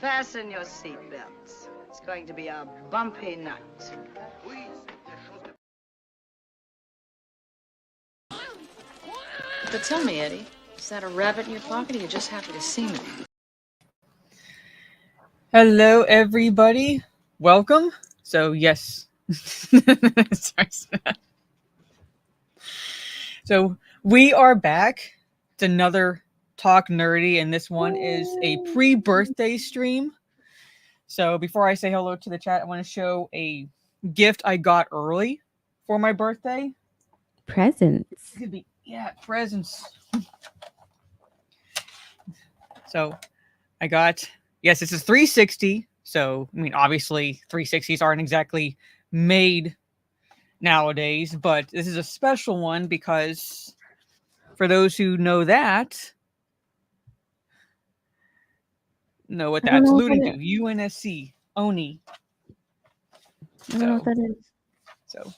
Fasten your seatbelts. It's going to be a bumpy night. But tell me, Eddie, is that a rabbit in your pocket, or are you just happy to see me? Hello, everybody. Welcome. So, yes. Sorry. So, we are back. It's another Talk Nerdy, and this one is a pre-birthday stream. So, before I say hello to the chat, I want to show a gift I got early for my birthday. Presents. Presents. So, I got, yes, this is 360. So, I mean, obviously, 360s aren't exactly made nowadays, but this is a special one because for those who know that, know what that's alluding to. UNSC, ONI. I don't know what that is. So,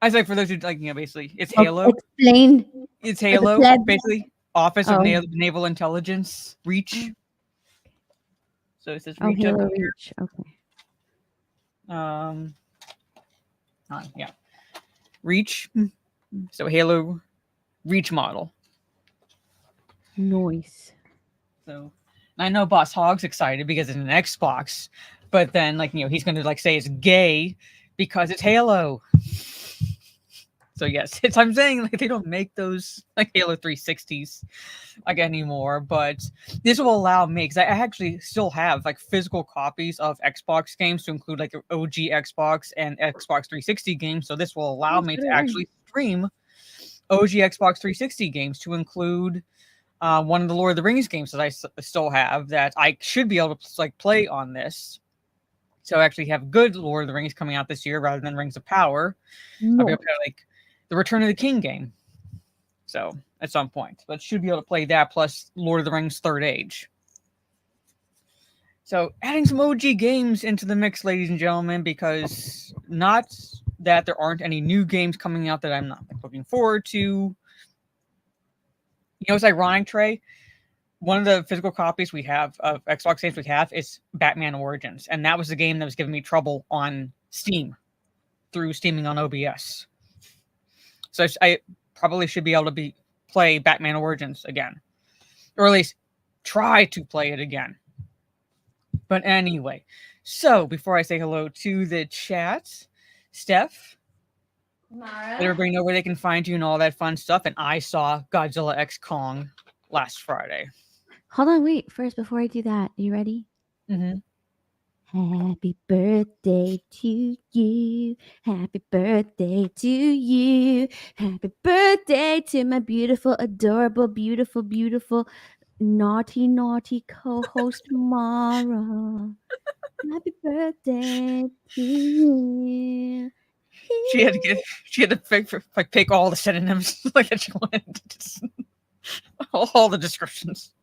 I say for those who basically, it's Halo. Explain. It's Halo, basically. Office of Naval Intelligence, Reach. So it says Reach. Halo Reach. Okay. Yeah. Reach. So Halo Reach model. Nice. So I know Boss Hogg's excited because it's an Xbox, but then he's gonna say it's gay because it's Halo. So yes, I'm saying they don't make those Halo 360s anymore, but this will allow me, because I actually still have physical copies of Xbox games to include OG Xbox and Xbox 360 games. So this will allow me to actually stream OG Xbox 360 games, to include one of the Lord of the Rings games that I still have that I should be able to play on this. So I actually have good Lord of the Rings coming out this year rather than Rings of Power. I'll be able to play the Return of the King game. So at some point, but should be able to play that plus Lord of the Rings Third Age. So adding some OG games into the mix, ladies and gentlemen, because not that there aren't any new games coming out that I'm not looking forward to. You know, it's ironic, Trey. One of the physical copies we have of Xbox games we have is Batman Origins, and that was the game that was giving me trouble on Steam through streaming on OBS. So I probably should be able to play Batman Origins again, or at least try to play it again. But anyway, so before I say hello to the chat, Steph, let everybody know where they can find you and all that fun stuff. And I saw Godzilla X Kong last Friday. Hold on, wait. First, before I do that, are you ready? Mm-hmm. Happy birthday to you. Happy birthday to you. Happy birthday to my beautiful, adorable, beautiful, beautiful, naughty, naughty co-host Mara. Happy birthday to you. She had to pick all the synonyms that she wanted. All the descriptions.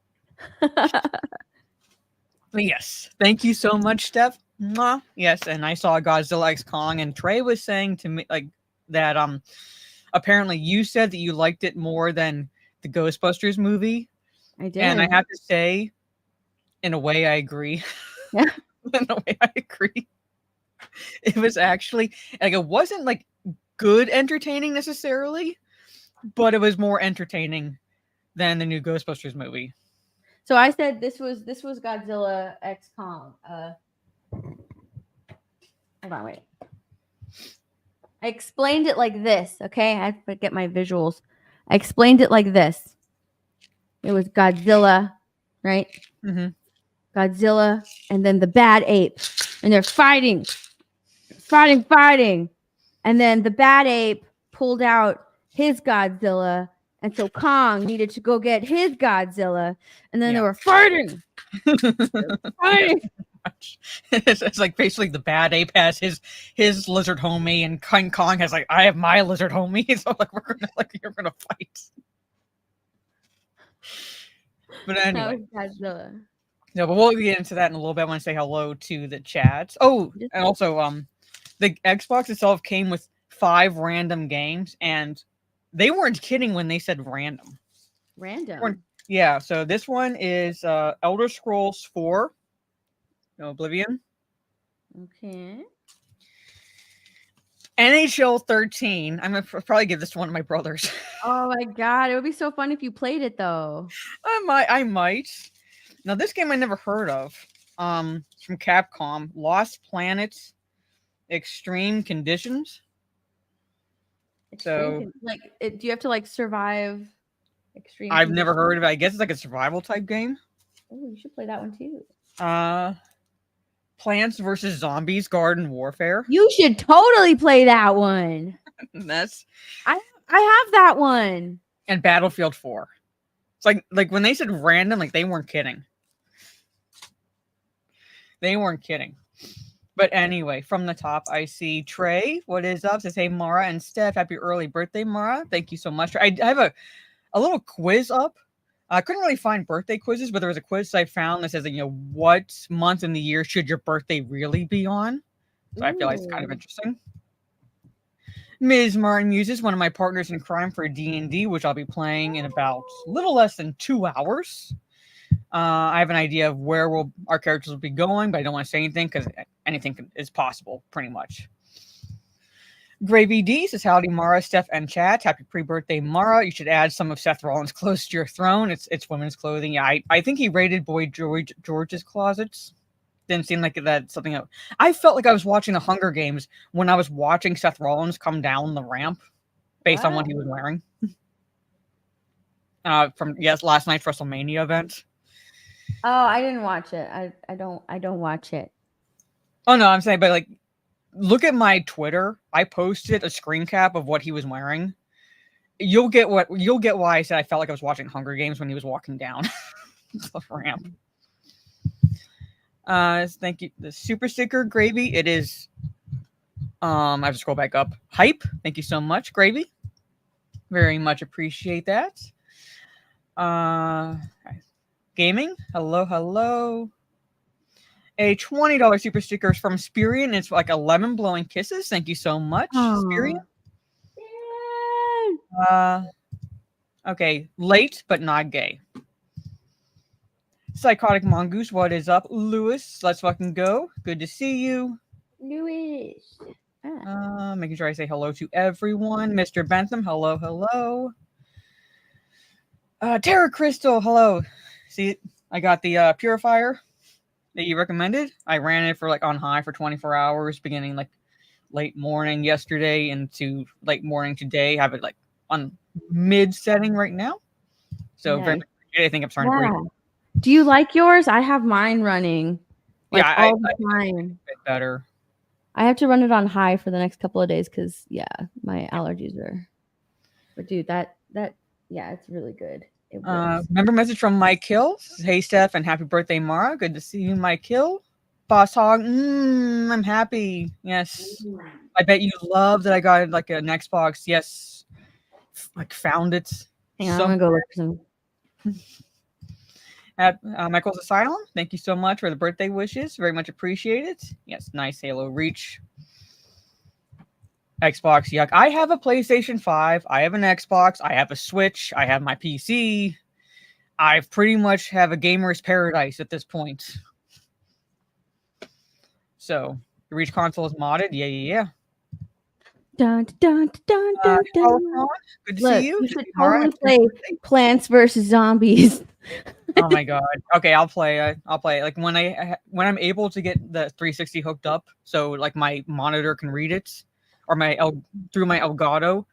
Yes, thank you so much, Steph. Mwah. Yes, and I saw Godzilla X Kong, and Trey was saying to me that apparently you said that you liked it more than the Ghostbusters movie. I did, and I have to say, in a way, I agree. Yeah, in a way, I agree. It was actually it wasn't good entertaining necessarily, but it was more entertaining than the new Ghostbusters movie. So I said this was Godzilla X Kong. Hold on, wait. I explained it like this, okay? I have to get my visuals. I explained it like this. It was Godzilla, right? Mm-hmm. Godzilla, and then the bad ape, and they're fighting, and then the bad ape pulled out his Godzilla. And so Kong needed to go get his Godzilla, and then they were fighting. It's basically the bad ape has his lizard homie, and King Kong has I have my lizard homie. So you're gonna fight. But anyway, Godzilla. No, but we'll get into that in a little bit. I want to say hello to the chat. Oh, and also the Xbox itself came with 5 random games, and they weren't kidding when they said random. Random. Yeah, so this one is Elder Scrolls 4, No Oblivion. Okay. NHL 13. I'm gonna probably give this to one of my brothers. Oh my god, it would be so fun if you played it though. I might. Now this game I never heard of. It's from Capcom. Lost Planets Extreme Conditions. So Like, do you have to like survive extreme? I've never conditions? heard of it. I guess it's like a survival type game. Oh, you should play that one too. Plants versus Zombies Garden Warfare. You should totally play that one. That's I have that one. and Battlefield 4. It's like when they said random, like they weren't kidding. They weren't kidding. But anyway, from the top, I see Trey. What is up? Says, hey, Mara and Steph, happy early birthday, Mara. Thank you so much. I have a little quiz up. I couldn't really find birthday quizzes, but there was a quiz I found that says, what month in the year should your birthday really be on? So I feel like it's kind of interesting. Ms. Martin Muses, one of my partners in crime for D&D, which I'll be playing in about a little less than 2 hours. I have an idea of where our characters will be going, but I don't want to say anything because anything is possible, pretty much. Gravy D says, howdy, Mara, Steph, and chat. Happy pre-birthday, Mara. You should add some of Seth Rollins' clothes to your throne. It's women's clothing. Yeah, I think he raided Boy George's closets. Didn't seem like that's something I felt like I was watching the Hunger Games when I was watching Seth Rollins come down the ramp based on what he was wearing. From last night's WrestleMania event. Oh, I didn't watch it. I don't watch it. Oh no, I'm saying, but like, look at my Twitter. I posted a screen cap of what he was wearing. You'll get why I said I felt like I was watching Hunger Games when he was walking down the ramp. Thank you. The super sticker Gravy. It is. I have to scroll back up. Hype. Thank you so much, Gravy. Very much appreciate that. Gaming. Hello. A $20 super sticker is from Spirian. It's like 11 blowing kisses. Thank you so much, Spirian. Okay, late but not gay. Psychotic Mongoose, what is up? Lewis, let's fucking go. Good to see you. Lewis. Making sure I say hello to everyone. Mr. Bentham, hello. Terra Crystal, hello. See, I got the purifier that you recommended. I ran it for on high for 24 hours, beginning late morning yesterday into late morning today. Have it on mid setting right now. So very much, I think I'm starting to breathe. Do you like yours? I have mine running all the time. A bit better. I have to run it on high for the next couple of days because my allergies are. But dude, that it's really good. Remember message from Mike Hill. Hey Steph and happy birthday, Mara. Good to see you, Mike Hill. Boss Hog. I'm happy. Yes. I bet you love that I got an Xbox. Yes. Found it. Hang on, I'm gonna go look for some. Michael's Asylum, thank you so much for the birthday wishes. Very much appreciated. Yes, nice Halo Reach. Xbox, yuck. I have a PlayStation 5. I have an Xbox. I have a Switch. I have my PC. I pretty much have a gamer's paradise at this point. So, the Reach console is modded. Yeah. Dun, dun, dun, dun, dun. Good to see you. You should totally play Plants versus Zombies. Oh my god. Okay, I'll play it. When I'm able to get the 360 hooked up, so my monitor can read it, or through my Elgato,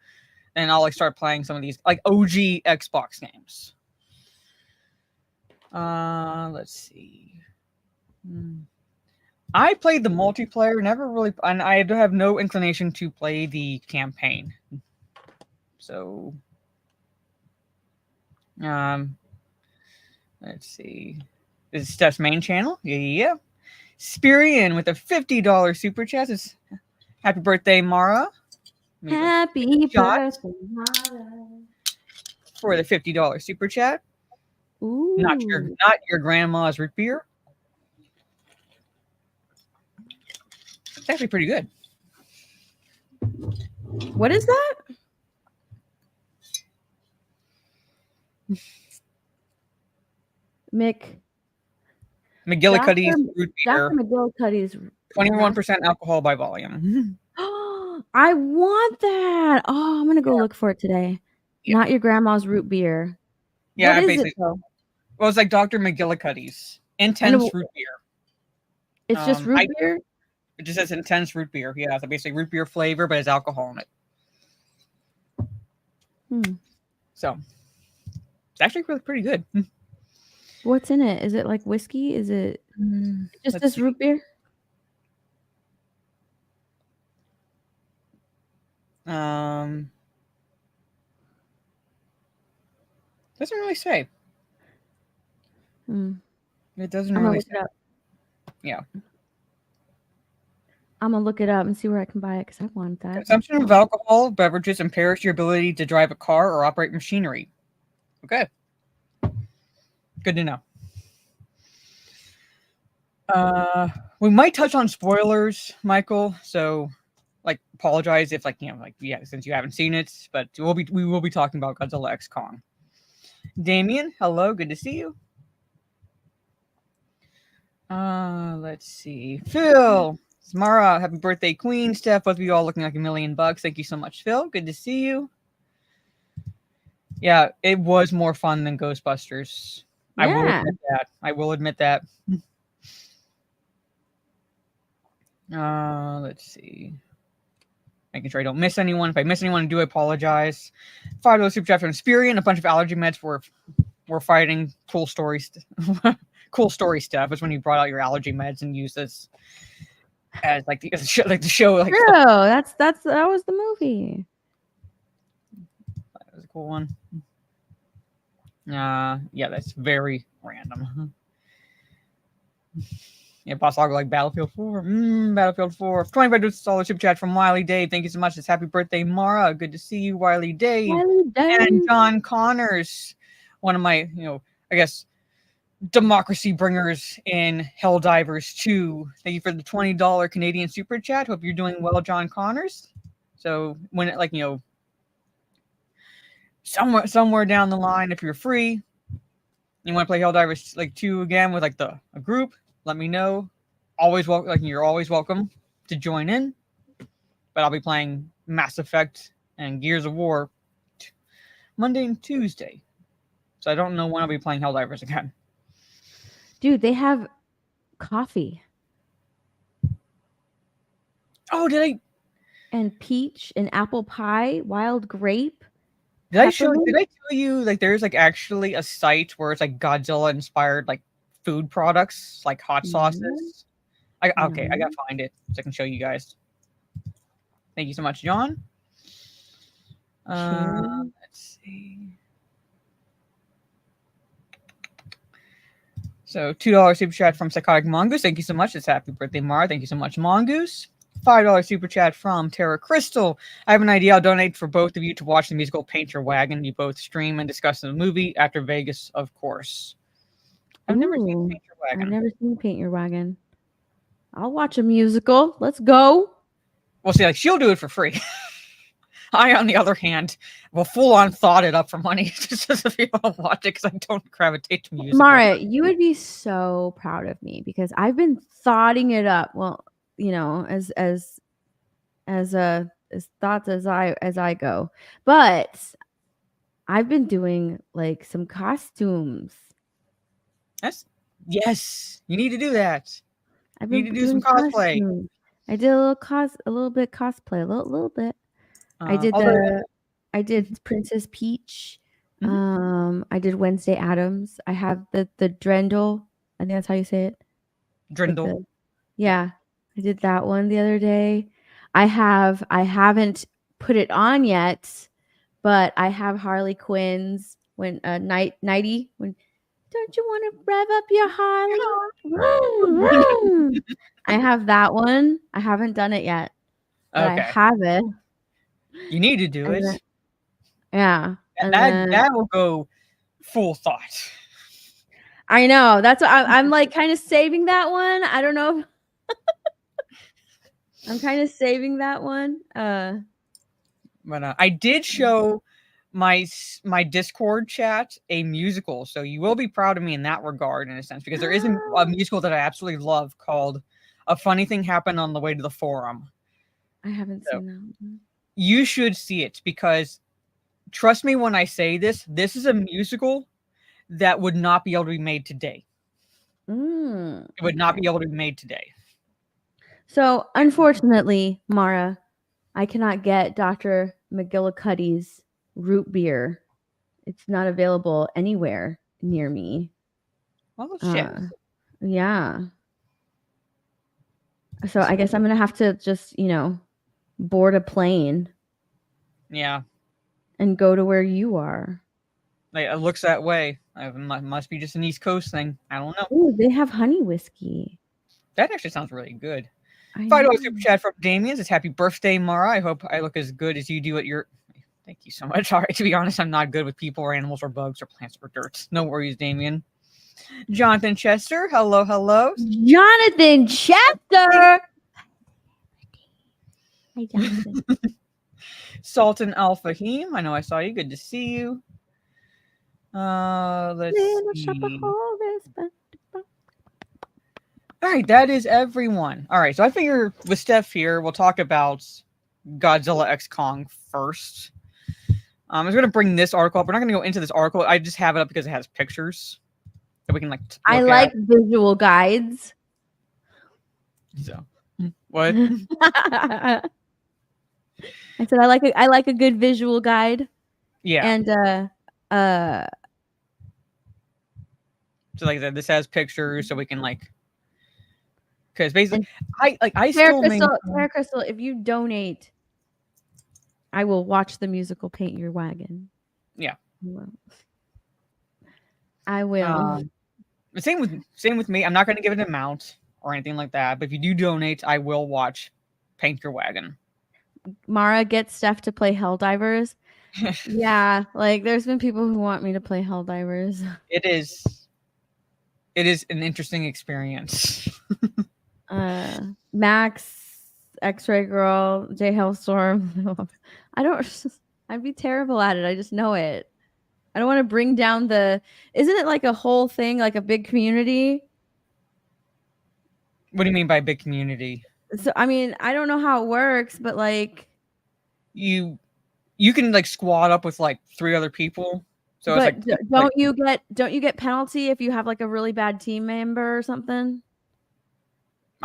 then I'll start playing some of these OG Xbox games. Let's see. I played the multiplayer, never really, and I have no inclination to play the campaign. So, let's see. This is Steph's main channel. Yeah. Spirian with a $50 super chat. Happy birthday, Mara. Happy birthday, Mara. For the $50 super chat. Ooh. Not your grandma's root beer. It's actually pretty good. What is that? Mick. McGillicuddy's root beer, Dr. McGillicuddy's 21% alcohol by volume. I want that. Oh, I'm gonna go look for it today. Yeah. Not your grandma's root beer. Yeah, What is basically. it though? Well, it's like Dr. McGillicuddy's intense root beer. It's just root beer. It just says intense root beer. Yeah, so basically root beer flavor, but it's alcohol in it. So it's actually really pretty good. What's in it? Is it like whiskey? Is it just this root beer? Doesn't really say. It doesn't really say. Yeah. I'm gonna look it up and see where I can buy it because I want that. Consumption of alcohol beverages impairs your ability to drive a car or operate machinery. Okay. Good to know. We might touch on spoilers, Michael. So, like, apologize if, like, since you haven't seen it, but we will be talking about Godzilla X Kong. Damien, hello, good to see you. Let's see. Phil, Samara, happy birthday, Queen. Steph, both of you all looking like $1,000,000. Thank you so much, Phil. Good to see you. Yeah, it was more fun than Ghostbusters. Yeah. I will admit that. Let's see. Making sure I don't miss anyone. If I miss anyone, I do apologize. $5 super chat from Spirian. A bunch of allergy meds were fighting. Cool stories. Cool story stuff is when you brought out your allergy meds and used this as like the show. Like, that was the movie. That was a cool one. Yeah, that's very random. Yeah, Boss Log like Battlefield 4. Battlefield 4. $25 super chat from Wiley Dave. Thank you so much. It's happy birthday, Mara. Good to see you, Wiley Dave. And John Connors, one of my, I guess, democracy bringers in Helldivers 2. Thank you for the $20 Canadian super chat. Hope you're doing well, John Connors. So when it, somewhere down the line, if you're free, you want to play Helldivers 2 again with a group, let me know. Always welcome. You're always welcome to join in. But I'll be playing Mass Effect and Gears of War Monday and Tuesday. So I don't know when I'll be playing Helldivers again. Dude, they have coffee. Oh, did I? And peach and apple pie, wild grape. Did I tell you there's actually a site where it's Godzilla inspired food products, like hot sauces? I gotta find it so I can show you guys. Thank you so much, John. Let's see. So $2 super chat from Psychotic Mongoose. Thank you so much. It's happy birthday, Mara. Thank you so much, Mongoose. $5 super chat from Tara Crystal. I have an idea. I'll donate for both of you to watch the musical Paint Your Wagon. You both stream and discuss the movie after Vegas, of course. I've never seen Paint Your Wagon. I've never seen Paint Your Wagon. I'll watch a musical. Let's go. Well, see, she'll do it for free. I, on the other hand, will full-on thought it up for money just to be able to watch it because I don't gravitate to music. Mara, you would be so proud of me because I've been thoughting it up. Well, as thoughts as I go, but I've been doing some costumes. Yes, you need to do that. You need to do some cosplay. Costumes. I did a little bit cosplay, a little bit. I did Princess Peach. I did Wednesday Addams. I have the Drendel. I think that's how you say it. Drendel. Yeah, I did that one the other day. I haven't put it on yet, but I have Harley Quinn's nighty when. Don't you want to rev up your Harley? I have that one. I haven't done it yet. But I have it. You need to do it. Yeah. And that will go full thought. I know. That's what I'm kind of saving that one. I don't know. I'm kind of saving that one. But I did show my Discord chat a musical, so you will be proud of me in that regard, in a sense, because there is a musical that I absolutely love called "A Funny Thing Happened on the Way to the Forum." I haven't So seen that one. you should see it, because trust me when I say this is a musical that would not be able to be made today. It would not be able to be made today. So, unfortunately, Mara, I cannot get Dr. McGillicuddy's root beer. It's not available anywhere near me. Oh shit. Yeah. So I guess I'm going to have to just, board a plane Yeah. and go to where you are. Like, it looks that way. It must be just an East Coast thing. I don't know. Ooh, they have honey whiskey. That actually sounds really good. I $5 know. super chat from Damien says, "Happy birthday, Mara. I hope I look as good as you do at your." Thank you so much. All right, to be honest, I'm not good with people or animals or bugs or plants or dirt. No worries, Damien. Jonathan Chester, hello. Jonathan Chester. Hi, Jonathan. Sultan Al Fahim, I know I saw you. Good to see you. Let's see. All right, that is everyone. All right, so I figure with Steph here, we'll talk about Godzilla X Kong first. I was going to bring this article up. We're not going to go into this article. I just have it up because it has pictures that we can I like visual guides. So, what? I said I like a good visual guide. Yeah. And so like I said, this has pictures, so we can because basically, Tara Crystal, if you donate, I will watch the musical Paint Your Wagon. Yeah. I will. Same with me. I'm not going to give an amount or anything like that, but if you do donate, I will watch Paint Your Wagon. Mara gets Steph to play Helldivers. Yeah, there's been people who want me to play Helldivers. It is an interesting experience. Max, X-Ray Girl, J Hellstorm. I'd be terrible at it. I just know it. I don't want to bring down isn't it like a whole thing, like a big community? What do you mean by big community? So, I mean, I don't know how it works, but you can squad up with 3 other people. So but don't you get penalty if you have a really bad team member or something?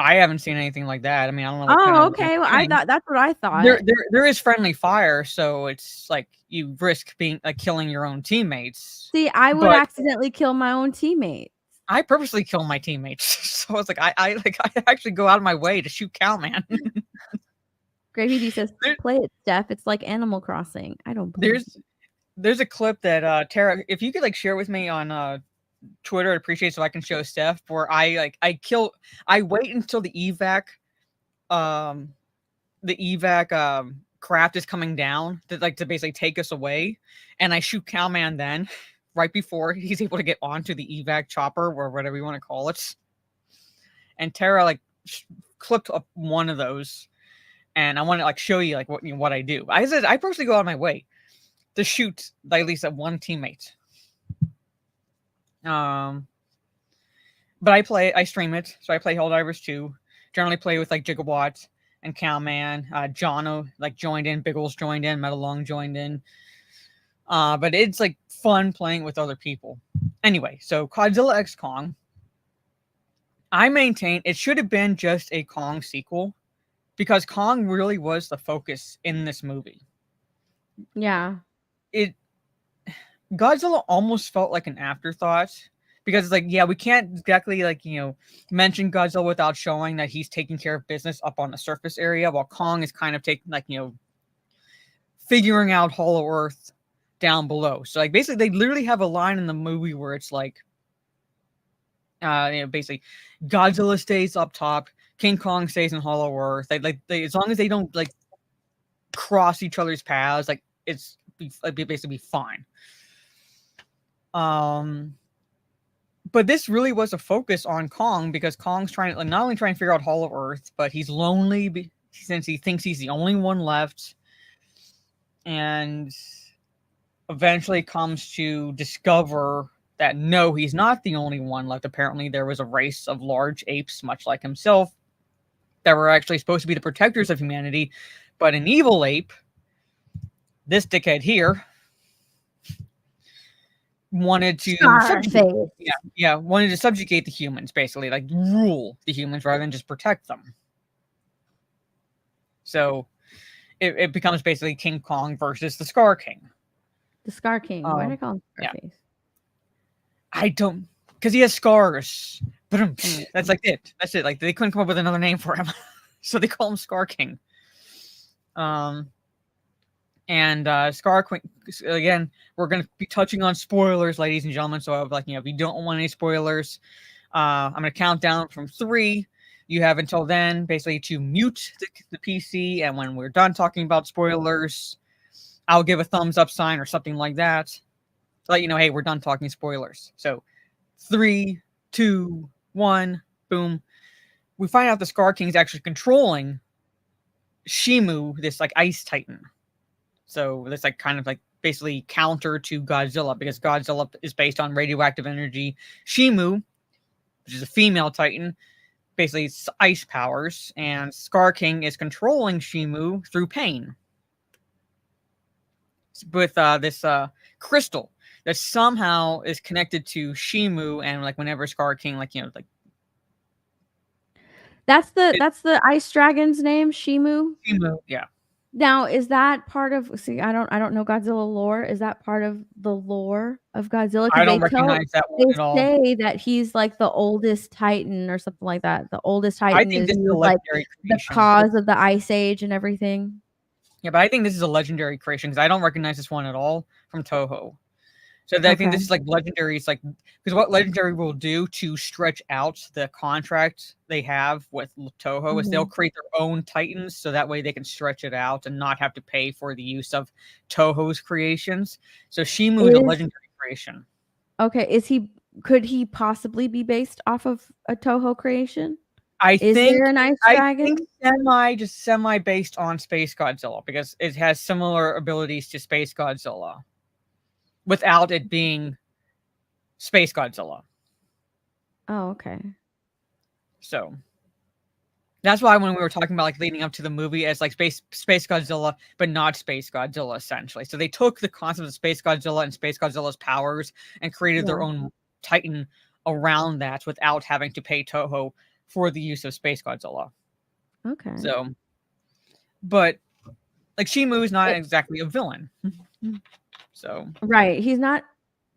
I haven't seen anything like that. I mean, I don't know. Oh, okay. Well, that's what I thought. There is friendly fire, so it's you risk being killing your own teammates. See, I would accidentally kill my own teammates. I purposely kill my teammates, so it's I actually go out of my way to shoot Cowman. Gravy D says, "Play it, Steph. It's like Animal Crossing." I don't believe. There's a clip that Tara, if you could share with me on Twitter, I'd appreciate it so I can show Steph, where I wait until the evac craft is coming down to basically take us away, and I shoot Cowman then right before he's able to get onto the evac chopper or whatever you want to call it. And Tara clipped up one of those, and I want to show you what I do. I said I personally go out of my way to shoot at least one teammate. But I stream it, so I play Helldivers 2. Generally play with Gigawatt and Cowman. Jono joined in, Biggles joined in, Metalong joined in. But it's fun playing with other people. Anyway, so Godzilla X Kong. I maintain it should have been just a Kong sequel, because Kong really was the focus in this movie. Yeah. Godzilla almost felt like an afterthought, because we can't exactly mention Godzilla without showing that he's taking care of business up on the surface area, while Kong is kind of taking figuring out Hollow Earth down below. So basically they literally have a line in the movie where it's basically Godzilla stays up top, King Kong stays in Hollow Earth. They as long as they don't cross each other's paths, it's basically fine. But this really was a focus on Kong, because Kong's trying to not only trying to figure out Hollow Earth, but he's lonely since he thinks he's the only one left. And eventually comes to discover that no, he's not the only one left. Apparently, there was a race of large apes, much like himself, that were actually supposed to be the protectors of humanity, but an evil ape, this dickhead here, wanted to Scarface. wanted to subjugate the humans, basically, like rule the humans rather than just protect them. So it becomes basically King Kong versus the Scar King. The Scar King. Why did I call him Yeah. Scarface? I don't, because he has scars. But that's like it. That's it. Like they couldn't come up with another name for him, so they call him Scar King. And Scar King, again, we're going to be touching on spoilers, ladies and gentlemen. So, if you don't want any spoilers, I'm going to count down from 3. You have until then, basically, to mute the PC. And when we're done talking about spoilers, I'll give a thumbs up sign or something like that to let you know, hey, we're done talking spoilers. So, 3, 2, 1, boom. We find out the Scar King is actually controlling Shimu, this like ice titan. So that's like kind of like basically counter to Godzilla, because Godzilla is based on radioactive energy. Shimu, which is a female titan, basically it's ice powers, and Scar King is controlling Shimu through pain with this crystal that somehow is connected to Shimu, and like whenever Scar King, like that's the ice dragon's name, Shimu. Shimu, yeah. Now, is that part of? See, I don't know Godzilla lore. Is that part of the lore of Godzilla? I don't recognize that one at all. They say that he's like the oldest Titan or something like that. The oldest Titan I think this is a like legendary the creation. cause of the Ice Age and everything. Yeah, but I think this is a legendary creation because I don't recognize this one at all from Toho. So I think this is like legendary. It's like, because what Legendary will do to stretch out the contract they have with Toho is they'll create their own Titans, so that way they can stretch it out and not have to pay for the use of Toho's creations. So Shimu is a legendary creation. Okay, could he possibly be based off of a Toho creation? Is there an ice dragon? I think semi based on Space Godzilla, because it has similar abilities to Space Godzilla, without it being Space Godzilla. Oh, okay. So that's why when we were talking about like leading up to the movie as like Space Godzilla, but not Space Godzilla, essentially. So they took the concept of Space Godzilla and Space Godzilla's powers and created their own Titan around that without having to pay Toho for the use of Space Godzilla. Okay. So, but like Shimu is not exactly a villain. So right, he's not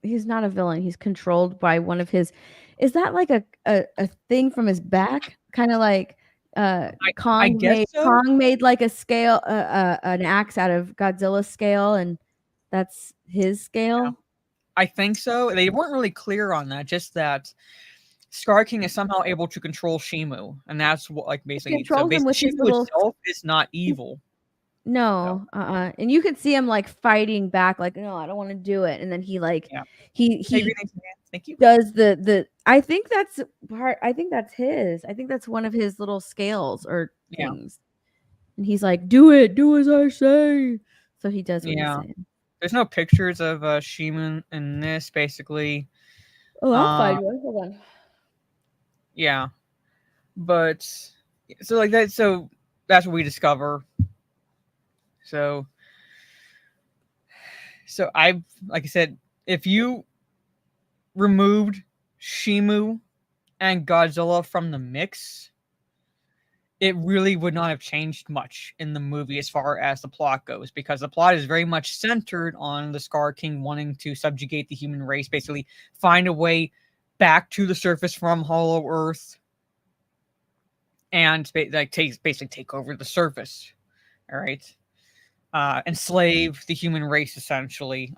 a villain. He's controlled by one of his. Is that like a thing from his back? Kind of like Kong made like a scale, an axe out of Godzilla's scale, and that's his scale. Yeah. I think so. They weren't really clear on that. Just that Scar King is somehow able to control Shimu, and that's what like basically. So basically, Shimu itself is not evil. No, and you could see him like fighting back, like, no, I don't want to do it, and then he like he Thank you. does the. I think that's part. I think that's his. I think that's one of his little scales or things, and he's like, do as I say. So he does what he's saying. There's no pictures of Shimu in this, basically. Oh, I'll find one. Hold on. Yeah, but so like that. So that's what we discover. So like I said, if you removed Shimu and Godzilla from the mix, it really would not have changed much in the movie as far as the plot goes, because the plot is very much centered on the Scar King wanting to subjugate the human race, basically find a way back to the surface from Hollow Earth and basically take over the surface. All right. Enslave the human race, essentially.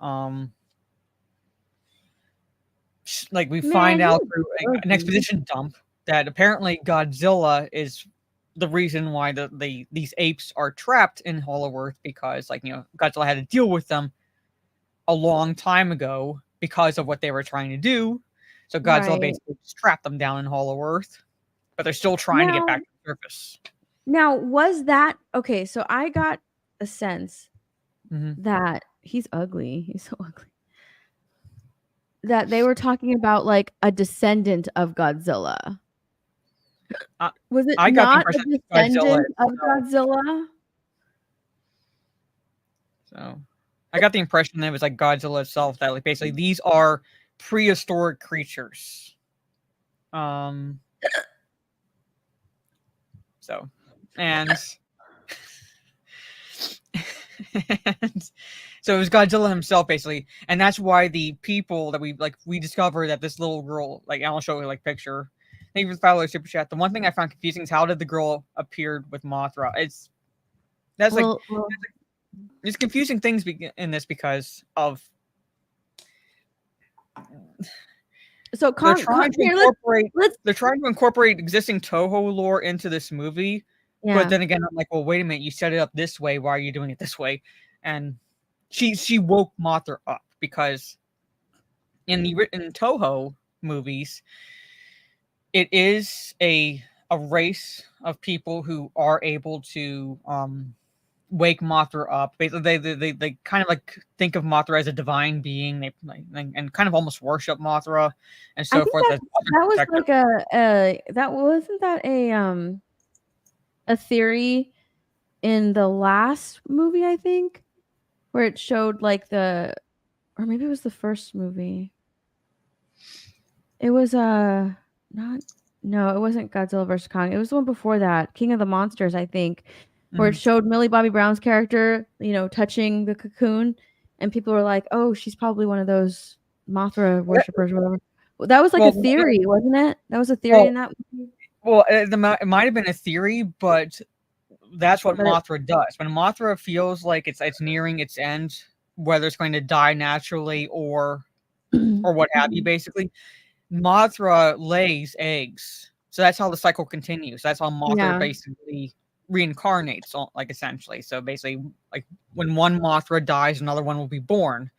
Like we find out through an exposition dump that apparently Godzilla is the reason why these apes are trapped in Hollow Earth, because Godzilla had to deal with them a long time ago because of what they were trying to do. So Godzilla basically just trapped them down in Hollow Earth, but they're still trying to get back to the surface. Now, was that okay? So I got a sense that he's ugly. He's so ugly. That they were talking about like a descendant of Godzilla. Was it I got the not a impression that Godzilla descendant of itself. Godzilla? So I got the impression that it was like Godzilla itself, that like basically these are prehistoric creatures. So and and so it was Godzilla himself basically, and that's why the people that we discovered that this little girl, like I'll show you like picture. Thank you for the $5 super chat. The one thing I found confusing is how did the girl appeared with Mothra? That's like there's confusing things in this because of so they're trying to incorporate existing Toho lore into this movie. Yeah. But then again, I'm like, well, wait a minute, you set it up this way. Why are you doing it this way? And she woke Mothra up because in Toho movies, it is a race of people who are able to wake Mothra up. Basically, they kind of like think of Mothra as a divine being. They and kind of almost worship Mothra and so forth. That was like that wasn't that a theory in the last movie, I think, where it showed like or maybe it was the first movie. It was it wasn't Godzilla vs. Kong. It was the one before that, King of the Monsters, I think, where it showed Millie Bobby Brown's character, touching the cocoon, and people were like, "Oh, she's probably one of those Mothra worshippers or whatever." Well, that was like a theory, wasn't it? That was a theory in that movie. Well, it might have been a theory, but that's what Mothra does. When Mothra feels like it's nearing its end, whether it's going to die naturally or what have you, basically, Mothra lays eggs. So that's how the cycle continues. That's how Mothra basically reincarnates, like essentially. So basically, like when one Mothra dies, another one will be born.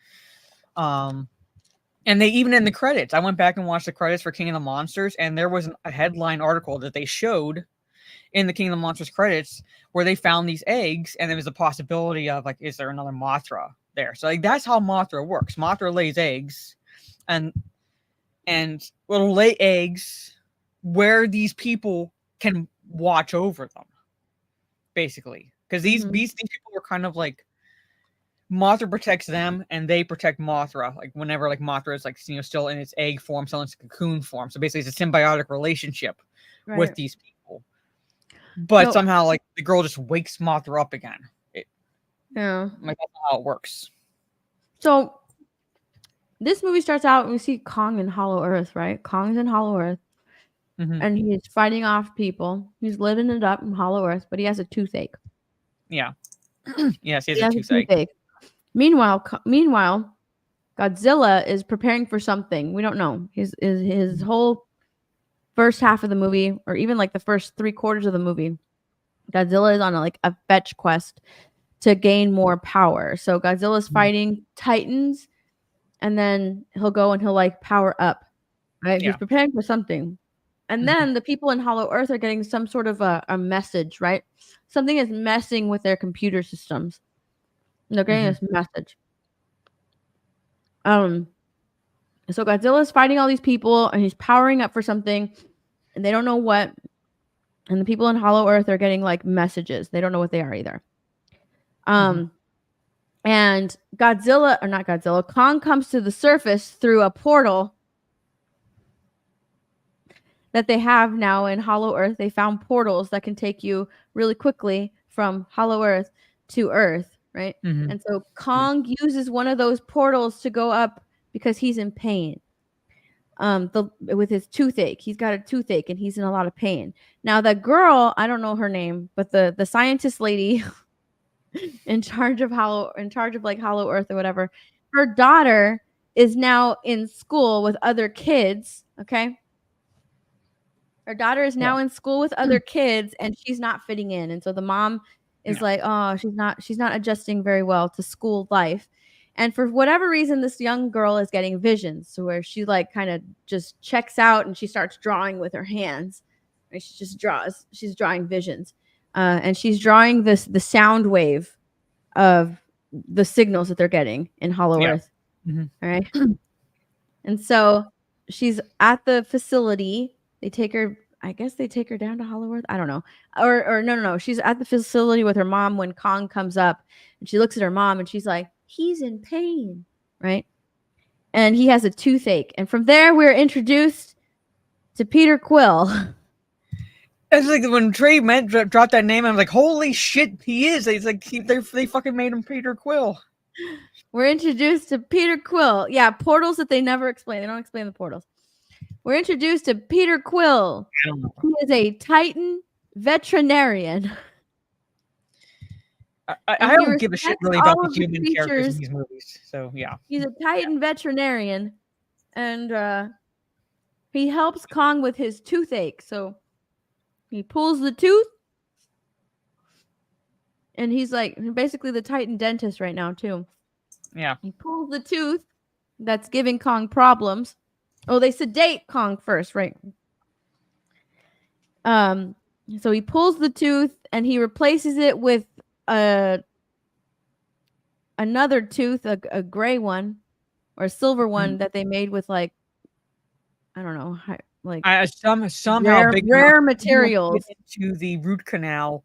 And they even in the credits, I went back and watched the credits for King of the Monsters, and there was a headline article that they showed in the King of the Monsters credits where they found these eggs, and there was a possibility of like, is there another Mothra there? So like that's how Mothra works. Mothra lays eggs, and will lay eggs where these people can watch over them, basically, because these people were kind of like Mothra protects them and they protect Mothra. Like whenever like Mothra is like still in its egg form, still in its cocoon form. So basically, it's a symbiotic relationship with these people. But somehow, like the girl just wakes Mothra up again. Like that's not how it works. So this movie starts out and we see Kong in Hollow Earth, right? Kong's in Hollow Earth. And he's fighting off people. He's living it up in Hollow Earth, but he has a toothache. Yeah. Yes, he has a toothache. Meanwhile, Godzilla is preparing for something. We don't know. His whole first half of the movie, or even like the first 3/4 of the movie, Godzilla is on a fetch quest to gain more power. So Godzilla's fighting Titans, and then he'll go and he'll like power up. Right? Yeah. He's preparing for something. And then the people in Hollow Earth are getting some sort of a message, right? Something is messing with their computer systems. And they're getting this message. So Godzilla's fighting all these people, and he's powering up for something, and they don't know what. And the people in Hollow Earth are getting like messages. They don't know what they are either. And Kong comes to the surface through a portal that they have now in Hollow Earth. They found portals that can take you really quickly from Hollow Earth to Earth, right? And so Kong uses one of those portals to go up because he's in pain. With his toothache. He's got a toothache and he's in a lot of pain. Now the girl, I don't know her name, but the scientist lady in charge of Hollow Earth or whatever, her daughter is now in school with other kids, okay? Her daughter is now in school with other kids, and she's not fitting in. And so the mom is like, oh, she's not adjusting very well to school life. And for whatever reason, this young girl is getting visions, so where she like kind of just checks out and she starts drawing with her hands. And she just draws. She's drawing visions, and she's drawing the sound wave of the signals that they're getting in Hollow Earth. Mhm. All right. And so she's at the facility. They take her. I guess they take her down to Hollow Earth. I don't know. Or no. She's at the facility with her mom when Kong comes up, and she looks at her mom and she's like, "He's in pain," right? And he has a toothache. And from there, we're introduced to Peter Quill. It's like when Trey dropped that name, I'm like, holy shit, he is. He's like, they fucking made him Peter Quill. We're introduced to Peter Quill. Yeah, portals that they never explain. They don't explain the portals. We're introduced to Peter Quill. He is a Titan veterinarian. I don't give a shit really about the human characters in these movies. So, yeah. He's a Titan veterinarian. And he helps Kong with his toothache. So he pulls the tooth. And he's like basically the Titan dentist right now, too. Yeah. He pulls the tooth that's giving Kong problems. Oh, they sedate Kong first, right? So he pulls the tooth and he replaces it with another tooth, a gray one or a silver one that they made with like, I don't know, like somehow rare materials into the root canal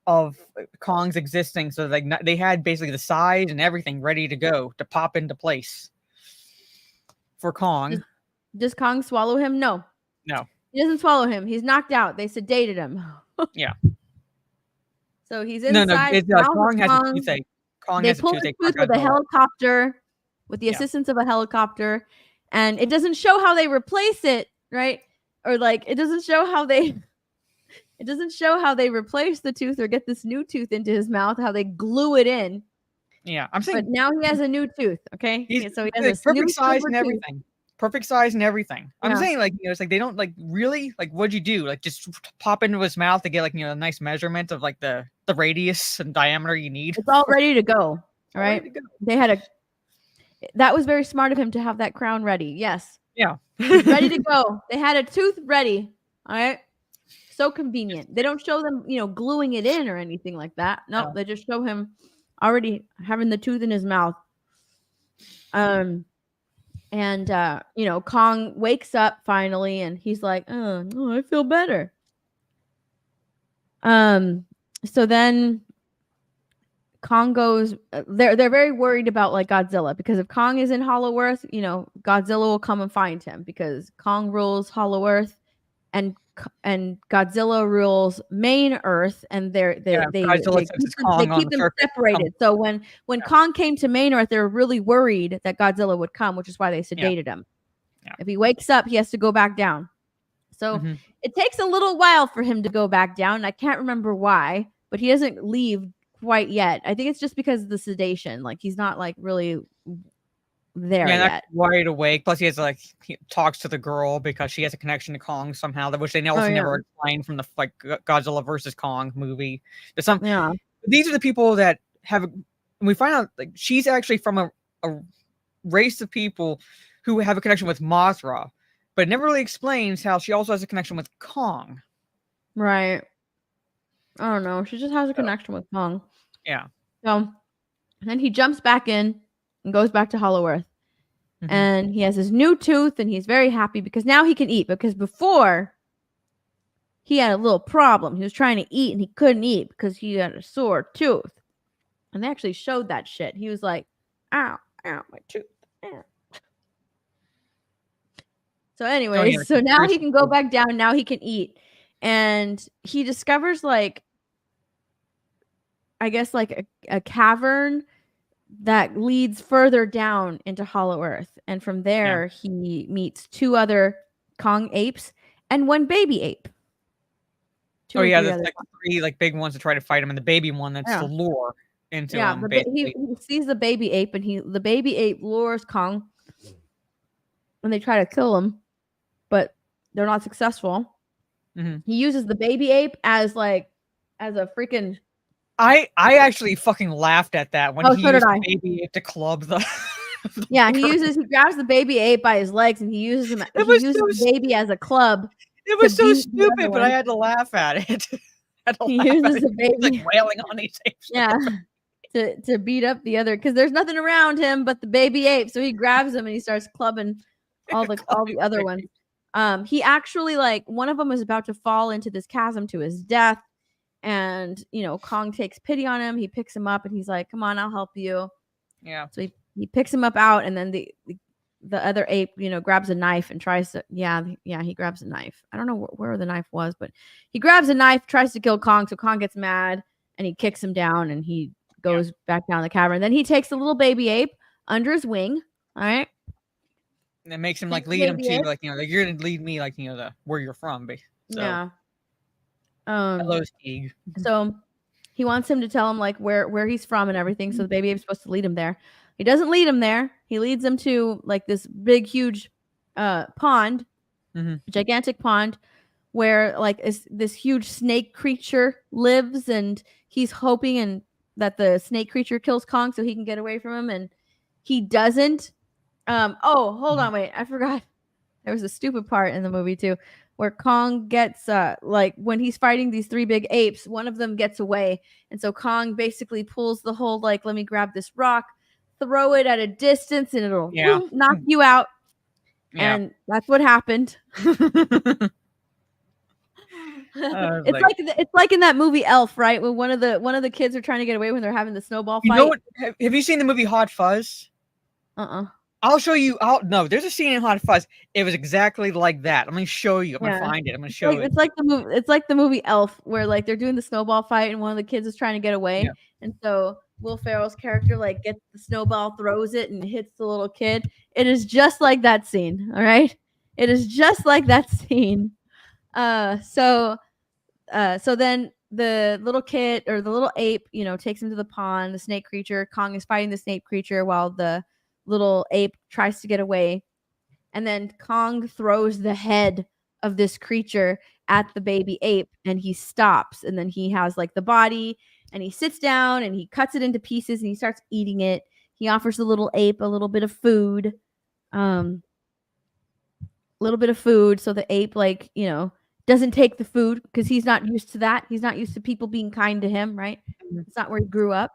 of Kong's existing. So like they had basically the size and everything ready to go to pop into place for Kong. Does Kong swallow him? No. He doesn't swallow him. He's knocked out. They sedated him. Yeah. So he's inside. Kong has a toothache. They pull his tooth with a helicopter, with the assistance of a helicopter, and it doesn't show how they replace it, right? Or like it doesn't show how they replace the tooth or get this new tooth into his mouth, how they glue it in. Yeah, I'm saying. But now he has a new tooth. Okay, so he has a perfect size and everything. Perfect size and everything. I'm saying, like, it's like they don't like really like. What'd you do? Like, just pop into his mouth to get like a nice measurement of like the radius and diameter you need. It's all ready to go. All right. They had that was very smart of him to have that crown ready. Yes. Yeah. Ready to go. They had a tooth ready. All right. So convenient. They don't show them, gluing it in or anything like that. No, they just show him already having the tooth in his mouth. And Kong wakes up finally and he's like, oh, I feel better. So then Kong goes, they're very worried about like Godzilla, because if Kong is in Hollow Earth, Godzilla will come and find him, because Kong rules Hollow Earth and Godzilla rules main Earth, and they keep them separated. So when Kong came to main Earth, they were really worried that Godzilla would come, which is why they sedated him. Yeah. If he wakes up, he has to go back down. So it takes a little while for him to go back down. I can't remember why, but he doesn't leave quite yet. I think it's just because of the sedation. Like he's not like really there yet. Not wide awake. Plus, he talks to the girl because she has a connection to Kong somehow, which they never explained from the Godzilla versus Kong movie. These are the people that have. We find out like she's actually from a race of people who have a connection with Mothra, but it never really explains how she also has a connection with Kong. Right. I don't know. She just has a connection with Kong. Yeah. So, and then he jumps back in and goes back to Hollow Earth. And he has his new tooth, and he's very happy because now he can eat. Because before, he had a little problem. He was trying to eat, and he couldn't eat because he had a sore tooth. And they actually showed that shit. He was like, ow, my tooth. Ow. So anyway, so now he can go back down. Now he can eat. And he discovers like, I guess like a cavern that leads further down into Hollow Earth. And from there, he meets 2 other Kong apes and 1 baby ape. There's like 3 like big ones to try to fight him, and the baby one that's the lure into him. He sees the baby ape, and the baby ape lures Kong, and they try to kill him, but they're not successful. He uses the baby ape as a freaking. I actually fucking laughed at that when he used the baby ape to club the. He grabs the baby ape by his legs, and he uses the baby as a club. It was so stupid, but I had to laugh at it. He uses the baby like wailing on these apes. Yeah. to beat up the other, because there's nothing around him but the baby ape. So he grabs him and he starts clubbing all the other ones. He actually, like, one of them is about to fall into this chasm to his death, and Kong takes pity on him. He picks him up and he's like, "Come on, I'll help you." Yeah. So he picks him up out, and then the other ape, grabs a knife and tries to, he grabs a knife. I don't know where the knife was, but he grabs a knife, tries to kill Kong. So Kong gets mad and he kicks him down, and he goes back down the cavern. Then he takes the little baby ape under his wing. All right. And it makes him like lead him to like, like, you're gonna lead me like, where you're from. So, yeah. Hello, Steve. So he wants him to tell him like where he's from and everything. So the baby ape's supposed to lead him there. He doesn't lead him there. He leads him to like this big, huge pond, gigantic pond, where like this huge snake creature lives, and he's hoping that the snake creature kills Kong so he can get away from him, and he doesn't. Oh, hold on, wait, I forgot. There was a stupid part in the movie too, where Kong gets like when he's fighting these three big apes, one of them gets away, and so Kong basically pulls the whole like, let me grab this rock, throw it at a distance, and it'll knock you out. Yeah. And that's what happened. It's like in that movie Elf, right? When one of the kids are trying to get away when they're having the snowball fight. You know what? Have you seen the movie Hot Fuzz? I'll show you. No, there's a scene in Hot Fuzz. It was exactly like that. I'm gonna show you. I'm gonna find it. I'm gonna show you. It's like the movie. It's like the movie Elf, where like they're doing the snowball fight, and one of the kids is trying to get away, and so Will Ferrell's character like gets the snowball, throws it, and hits the little kid. It is just like that scene. All right, it is just like that scene. So then the little kid or the little ape, takes him to the pond. The snake creature. Kong is fighting the snake creature while the little ape tries to get away, and then Kong throws the head of this creature at the baby ape, and he stops, and then he has like the body, and he sits down and he cuts it into pieces and he starts eating it. He offers the little ape a little bit of food, so the ape like doesn't take the food because he's not used to that. He's not used to people being kind to him, right? It's not where he grew up.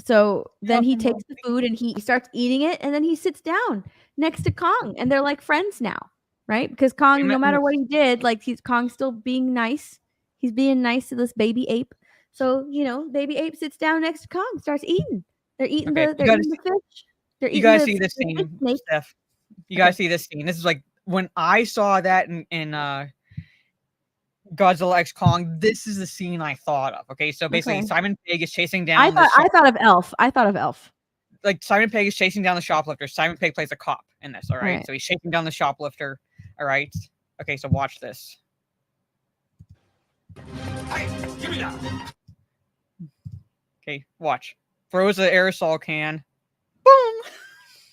So then he takes the food and he starts eating it, and then he sits down next to Kong, and they're like friends now, right? Because Kong, no matter what he did, like Kong's still being nice. He's being nice to this baby ape. So, baby ape sits down next to Kong, starts eating. They're eating the fish. You guys see this scene, Steph? You guys see this scene? This is like when I saw that in Godzilla X Kong, this is the scene I thought of. Okay, so basically Simon Pegg is chasing down. I thought of Elf. Like Simon Pegg is chasing down the shoplifter. Simon Pegg plays a cop in this. All right. So he's chasing down the shoplifter. All right. Okay, so watch this. Hey, give me that. Okay, watch. Throws the aerosol can. Boom.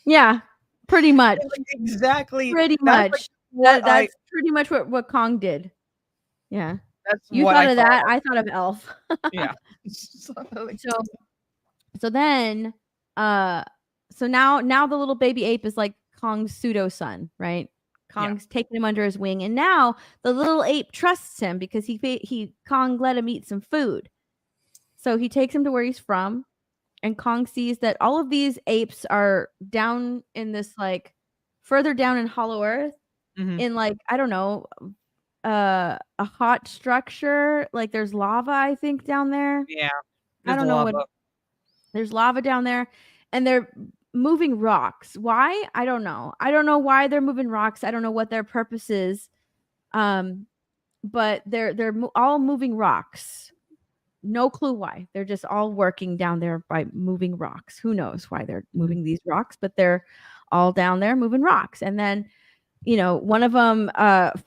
Yeah, pretty much. Exactly. Pretty much. That's pretty much what Kong did. Yeah. You thought of that. I thought of Elf. Yeah. So then so now the little baby ape is like Kong's pseudo son, right? Kong's taking him under his wing, and now the little ape trusts him because Kong let him eat some food. So he takes him to where he's from, and Kong sees that all of these apes are down in this like further down in Hollow Earth in like, I don't know, a hot structure, like there's lava, I think, down there. Yeah, I don't know what. There's lava down there, and they're moving rocks. Why? I don't know. I don't know why they're moving rocks. I don't know what their purpose is. But they're all moving rocks. No clue why. They're just all working down there by moving rocks. Who knows why they're moving these rocks? But they're all down there moving rocks, and then. One of them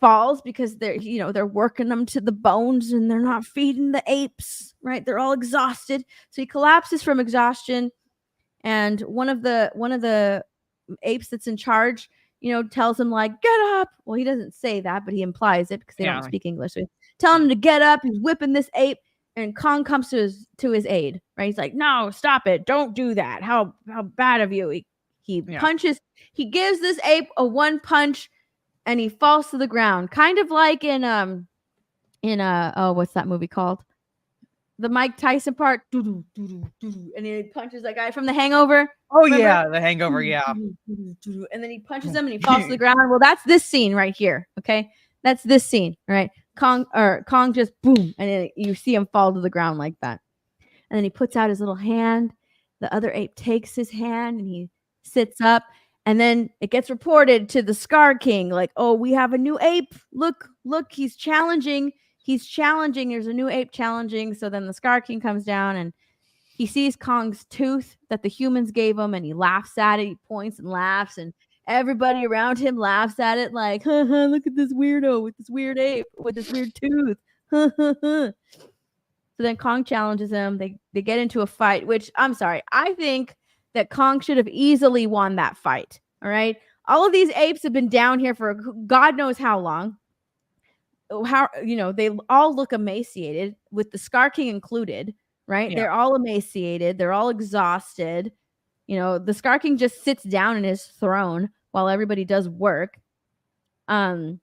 falls because they're working them to the bones and they're not feeding the apes, right? They're all exhausted. So he collapses from exhaustion. And one of the apes that's in charge, tells him like, get up. Well, he doesn't say that, but he implies it because they don't speak English. So he's telling him to get up. He's whipping this ape, and Kong comes to his aid, right? He's like, no, stop it. Don't do that. How bad of you. He punches. He gives this ape a one punch, and he falls to the ground, kind of like in what's that movie called? the Mike Tyson part, doo-doo, doo-doo, doo-doo, and he punches that guy from The Hangover. Oh Remember? yeah, The Hangover. Yeah. Doo-doo, doo-doo, doo-doo, and then he punches him and he falls to the ground. Well, that's this scene right here. Okay, that's this scene, right? Kong just boom, and then you see him fall to the ground like that, and then he puts out his little hand. The other ape takes his hand and he sits up. And then it gets reported to the Scar King, like, oh, we have a new ape. Look, he's challenging. There's a new ape challenging. So then the Scar King comes down and he sees Kong's tooth that the humans gave him and he laughs at it. He points and laughs and everybody around him laughs at it like, look at this weirdo with this weird ape with this weird tooth. So then Kong challenges him. They get into a fight, which I'm sorry. I think that Kong should have easily won that fight. All right. All of these apes have been down here for God knows how long. They all look emaciated, with the Scar King included, right? Yeah. They're all emaciated. They're all exhausted. The Scar King just sits down in his throne while everybody does work. And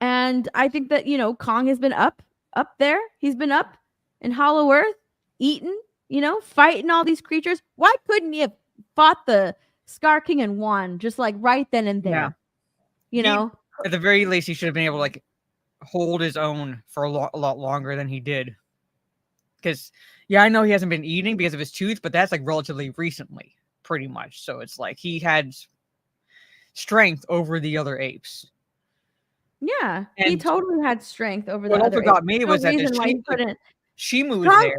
I think that, Kong has been up there. He's been up in Hollow Earth, eaten, fighting all these creatures. Why couldn't he have fought the Scar King and won just like right then and there? Yeah. At the very least, he should have been able to like hold his own for a lot longer than he did. Because, I know he hasn't been eating because of his tooth, but that's like relatively recently, pretty much. So it's like he had strength over the other apes. Yeah, and he totally had strength over the other apes. What also got me was that Shimu was there.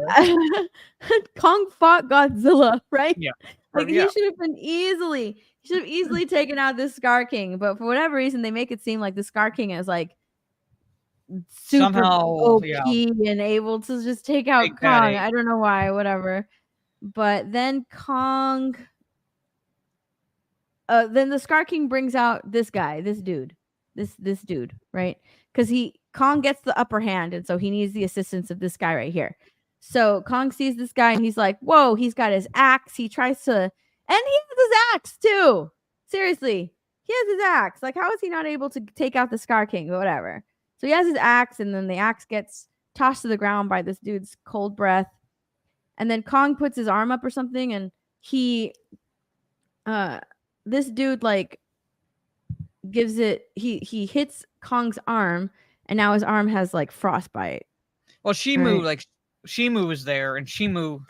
Kong fought Godzilla, right? Yeah. Like he should have easily taken out this Scar King, but for whatever reason they make it seem like the Scar King is like super somehow OP and able to just take out Kong. I don't know why, whatever. But then Kong then the Scar King brings out this guy, this dude, right? Because Kong gets the upper hand, and so he needs the assistance of this guy right here. So Kong sees this guy, and he's like, whoa, he's got his axe. He tries to, and he has his axe too. Seriously, he has his axe. Like, how is he not able to take out the Scar King? But whatever. So he has his axe, and then the axe gets tossed to the ground by this dude's cold breath. And then Kong puts his arm up or something, and this dude like gives it, he hits Kong's arm, and now his arm has like frostbite. Well, Shimu was there, and Shimu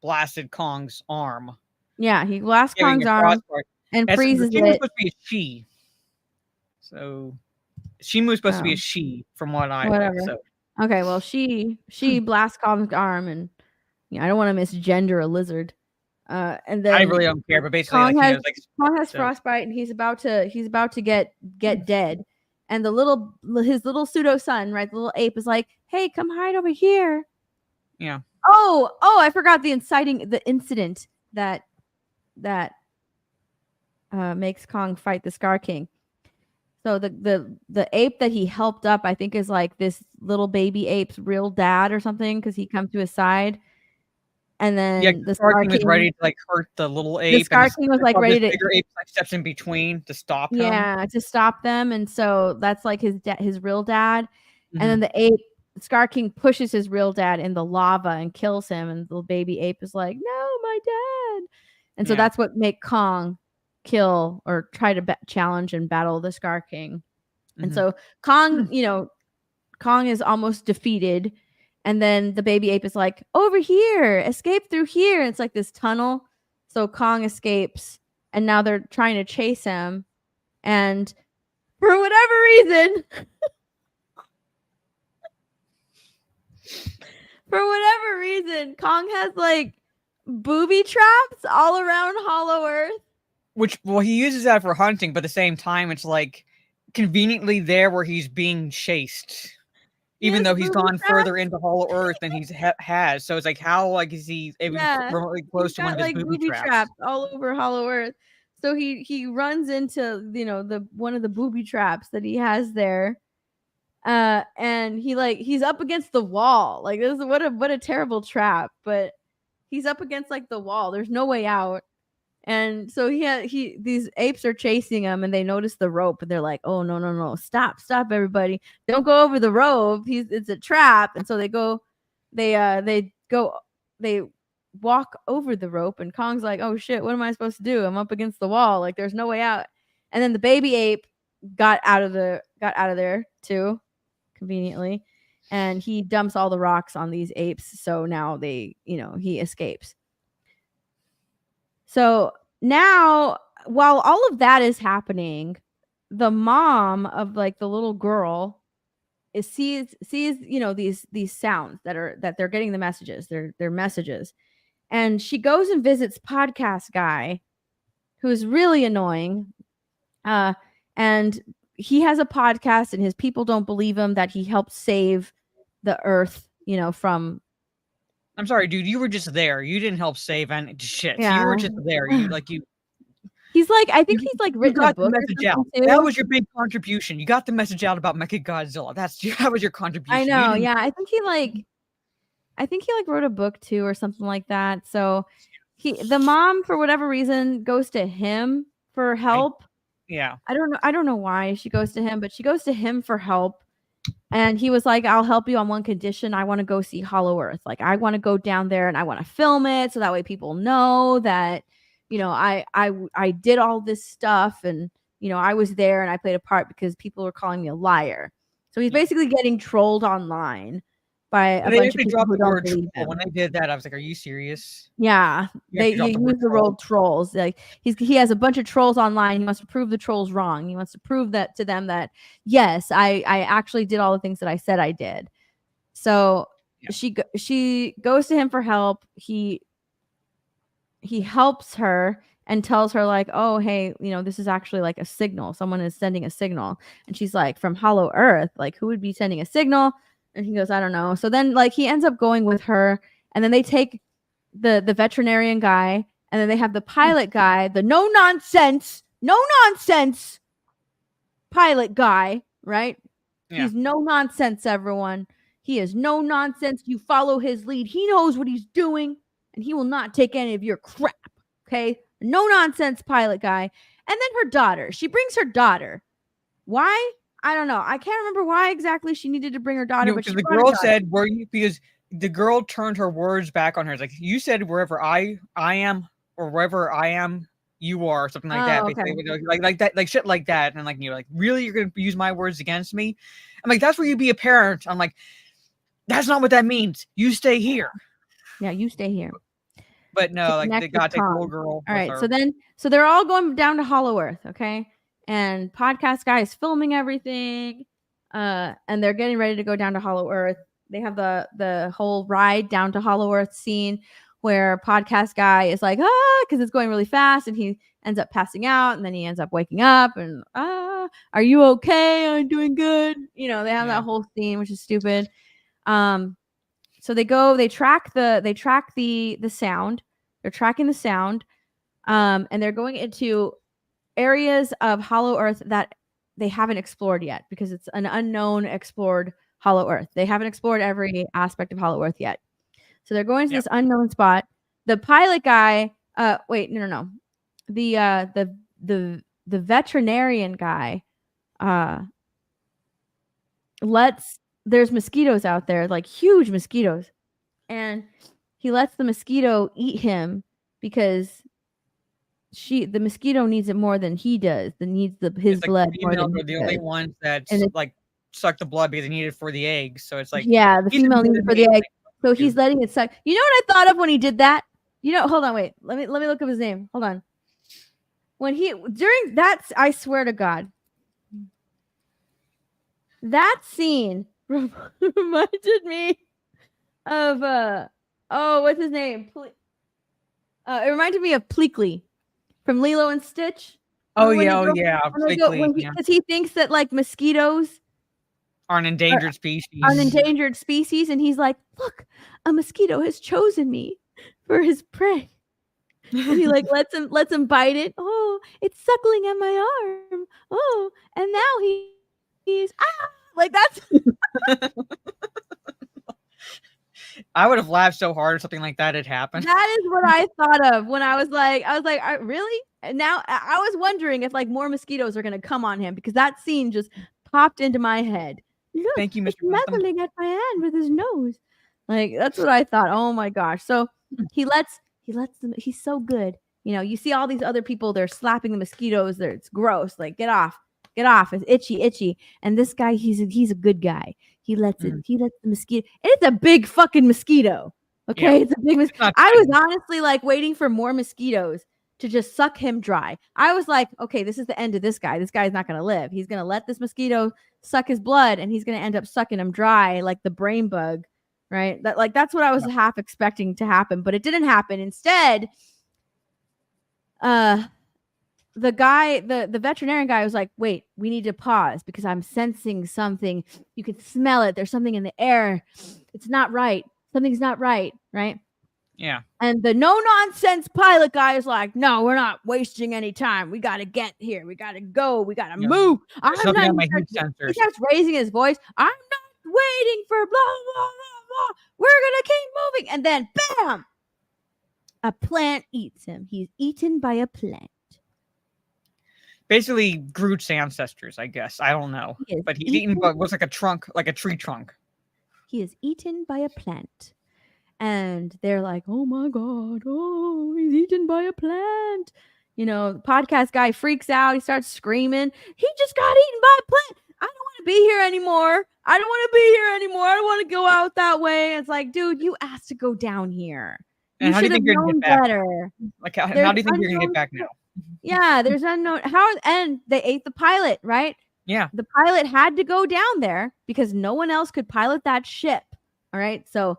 blasted Kong's arm. Yeah, he blasts Kong's arm and freezes it. Shimu's supposed to be a she. So Shimu's supposed to be a she, from what I know. So. Okay, well, she blasts Kong's arm, and I don't want to misgender a lizard. And then I really don't care, but basically Kong has frostbite, and he's about to get dead. And his little pseudo son, right, the little ape, is like, "Hey, come hide over here." Yeah. Oh, I forgot the incident that makes Kong fight the Scar King. So the ape that he helped up, I think, is like this little baby ape's real dad or something, because he comes to his side. And then the Scar King was ready to like hurt the little ape. The Scar King was like ready to. Bigger ape like steps in between to stop him. Yeah, to stop them, and so that's like his real dad. Mm-hmm. And then the Scar King pushes his real dad in the lava and kills him, and the baby ape is like, "No, my dad!" And so that's what make Kong kill or try to challenge and battle the Scar King. Mm-hmm. And so Kong, Kong is almost defeated. And then the baby ape is like, over here, escape through here. And it's like this tunnel. So Kong escapes, and now they're trying to chase him. And for whatever reason, Kong has like booby traps all around Hollow Earth. He uses that for hunting, but at the same time, it's like conveniently there where he's being chased. Even though he's gone further into Hollow Earth than he has. So it's like, how is he remotely close to one of his booby traps all over Hollow Earth? So he runs into one of the booby traps that he has there. And he's up against the wall. Like, this is what a terrible trap, but he's up against like the wall. There's no way out. And so these apes are chasing him, and they notice the rope, and they're like, "Oh, no, stop, everybody. Don't go over the rope. It's a trap." And so they go they walk over the rope, and Kong's like, oh shit, what am I supposed to do? I'm up against the wall, like there's no way out. And then the baby ape got out of there too, conveniently, and he dumps all the rocks on these apes, so now he escapes. So now, while all of that is happening, the mom of like the little girl sees these sounds that they're getting the messages, they're messages, and she goes and visits podcast guy, who's really annoying, and he has a podcast, and his people don't believe him that he helped save the earth, from. I'm sorry, dude. You were just there. You didn't help save any shit. Yeah. You were just there. He's like, I think he's like written a book. Message out. That was your big contribution. You got the message out about Godzilla. That was your contribution. I know. Yeah, I think he wrote a book too, or something like that. So the mom, for whatever reason, goes to him for help. Yeah. I don't know why she goes to him, but she goes to him for help. And he was like, I'll help you on one condition. I want to go see Hollow Earth. Like, I want to go down there and I want to film it, so that way people know that, I did all this stuff, and, I was there and I played a part, because people were calling me a liar. So he's basically getting trolled online by a bunch of people who don't believe him. When I did that, I was like, are you serious? Yeah. They use the word trolls. Like, he has a bunch of trolls online. He wants to prove the trolls wrong. He wants to prove that to them that, yes, I actually did all the things that I said I did. So she goes to him for help. He helps her and tells her, like, oh, hey, this is actually like a signal. Someone is sending a signal. And she's like, from Hollow Earth? Like, who would be sending a signal? And he goes, I don't know. So then, like, he ends up going with her, and then they take the veterinarian guy, and then they have the pilot guy, the no nonsense pilot guy, right? Yeah. He's no nonsense, everyone. He is no nonsense. You follow his lead. He knows what he's doing, and he will not take any of your crap. Okay? No nonsense pilot guy. And then her daughter. She brings her daughter. Why? I don't know. I can't remember why exactly she needed to bring her daughter. But the girl said, "Were you?" Because the girl turned her words back on her. It's like, you said, "Wherever I am, or wherever I am, you are," something like that. Okay. Like that, like shit like that. And like, like, really, you're gonna use my words against me? I'm like, that's where you be a parent. I'm like, that's not what that means. You stay here. Yeah, you stay here. But no, like, they got to take the little girl. All right, so they're all going down to Hollow Earth, okay? And podcast guy is filming everything, and they're getting ready to go down to Hollow Earth. They have the whole ride down to Hollow Earth scene where podcast guy is like, because it's going really fast, and he ends up passing out, and then he ends up waking up, and are you okay? I'm doing good. They have that whole scene, which is stupid. So they track the sound. They're tracking the sound, and they're going into areas of Hollow Earth that they haven't explored yet, because it's an unknown explored Hollow Earth. They haven't explored every aspect of Hollow Earth yet. So they're going to this unknown spot. The pilot guy, no. The veterinarian guy there's mosquitoes out there, like huge mosquitoes, and he lets the mosquito eat him, because the mosquito needs it more than he does. It needs his blood more than he does. The only ones that like suck the blood because they need it for the eggs. So it's like, the female needs it for the egg. So he's letting it suck. You know what I thought of when he did that? Hold on, wait. Let me look up his name. Hold on. During that, I swear to God, that scene reminded me of what's his name? It reminded me of Pleakley from Lilo and Stitch. Because he thinks that like mosquitoes are an endangered species. And he's like, look, a mosquito has chosen me for his prey. And he like lets him bite it. Oh, it's suckling at my arm. Oh, and now he's like that's. I would have laughed so hard if something like that had happened. That is what I thought of when I was like, really? And now I was wondering if like more mosquitoes are gonna come on him, because that scene just popped into my head. Look, thank you, Mr. He's nuzzling at my hand with his nose. Like that's what I thought. Oh my gosh. So he lets them. He's so good. You know, you see all these other people. They're slapping the mosquitoes. It's gross. Like get off. It's itchy. And this guy, he's a good guy. He lets it. He lets the mosquito. And it's a big fucking mosquito. Okay, Yeah. it's a big mosquito. I was honestly like waiting for more mosquitoes to just suck him dry. I was like, okay, this is the end of this guy. This guy's not going to live. He's going to let this mosquito suck his blood, and he's going to end up sucking him dry like the brain bug, right? That's what I was half expecting to happen, but it didn't happen. Instead, the veterinarian guy was like, wait, we need to pause because I'm sensing something. You can smell it. There's something in the air. It's not right. Something's not right, right? Yeah. And the no-nonsense pilot guy is like, no, we're not wasting any time. We got to get here. We got to go. We got to move. He starts raising his voice. I'm not waiting for blah, blah, blah, blah. We're going to keep moving. And then, bam, a plant eats him. He's eaten by a plant. Basically, Groot's ancestors, I guess. I don't know. But he's eaten by what's like a trunk, like a tree trunk. He is eaten by a plant. And they're like, oh my God, oh, he's eaten by a plant. You know, the podcast guy freaks out. He starts screaming. He just got eaten by a plant. I don't want to be here anymore. I don't want to go out that way. It's like, dude, you asked to go down here. And how do you think you're going to get back? Better. Like, how do you think you're going to get back now? Yeah, there's unknown. And they ate the pilot, right? Yeah. The pilot had to go down there because no one else could pilot that ship. All right. So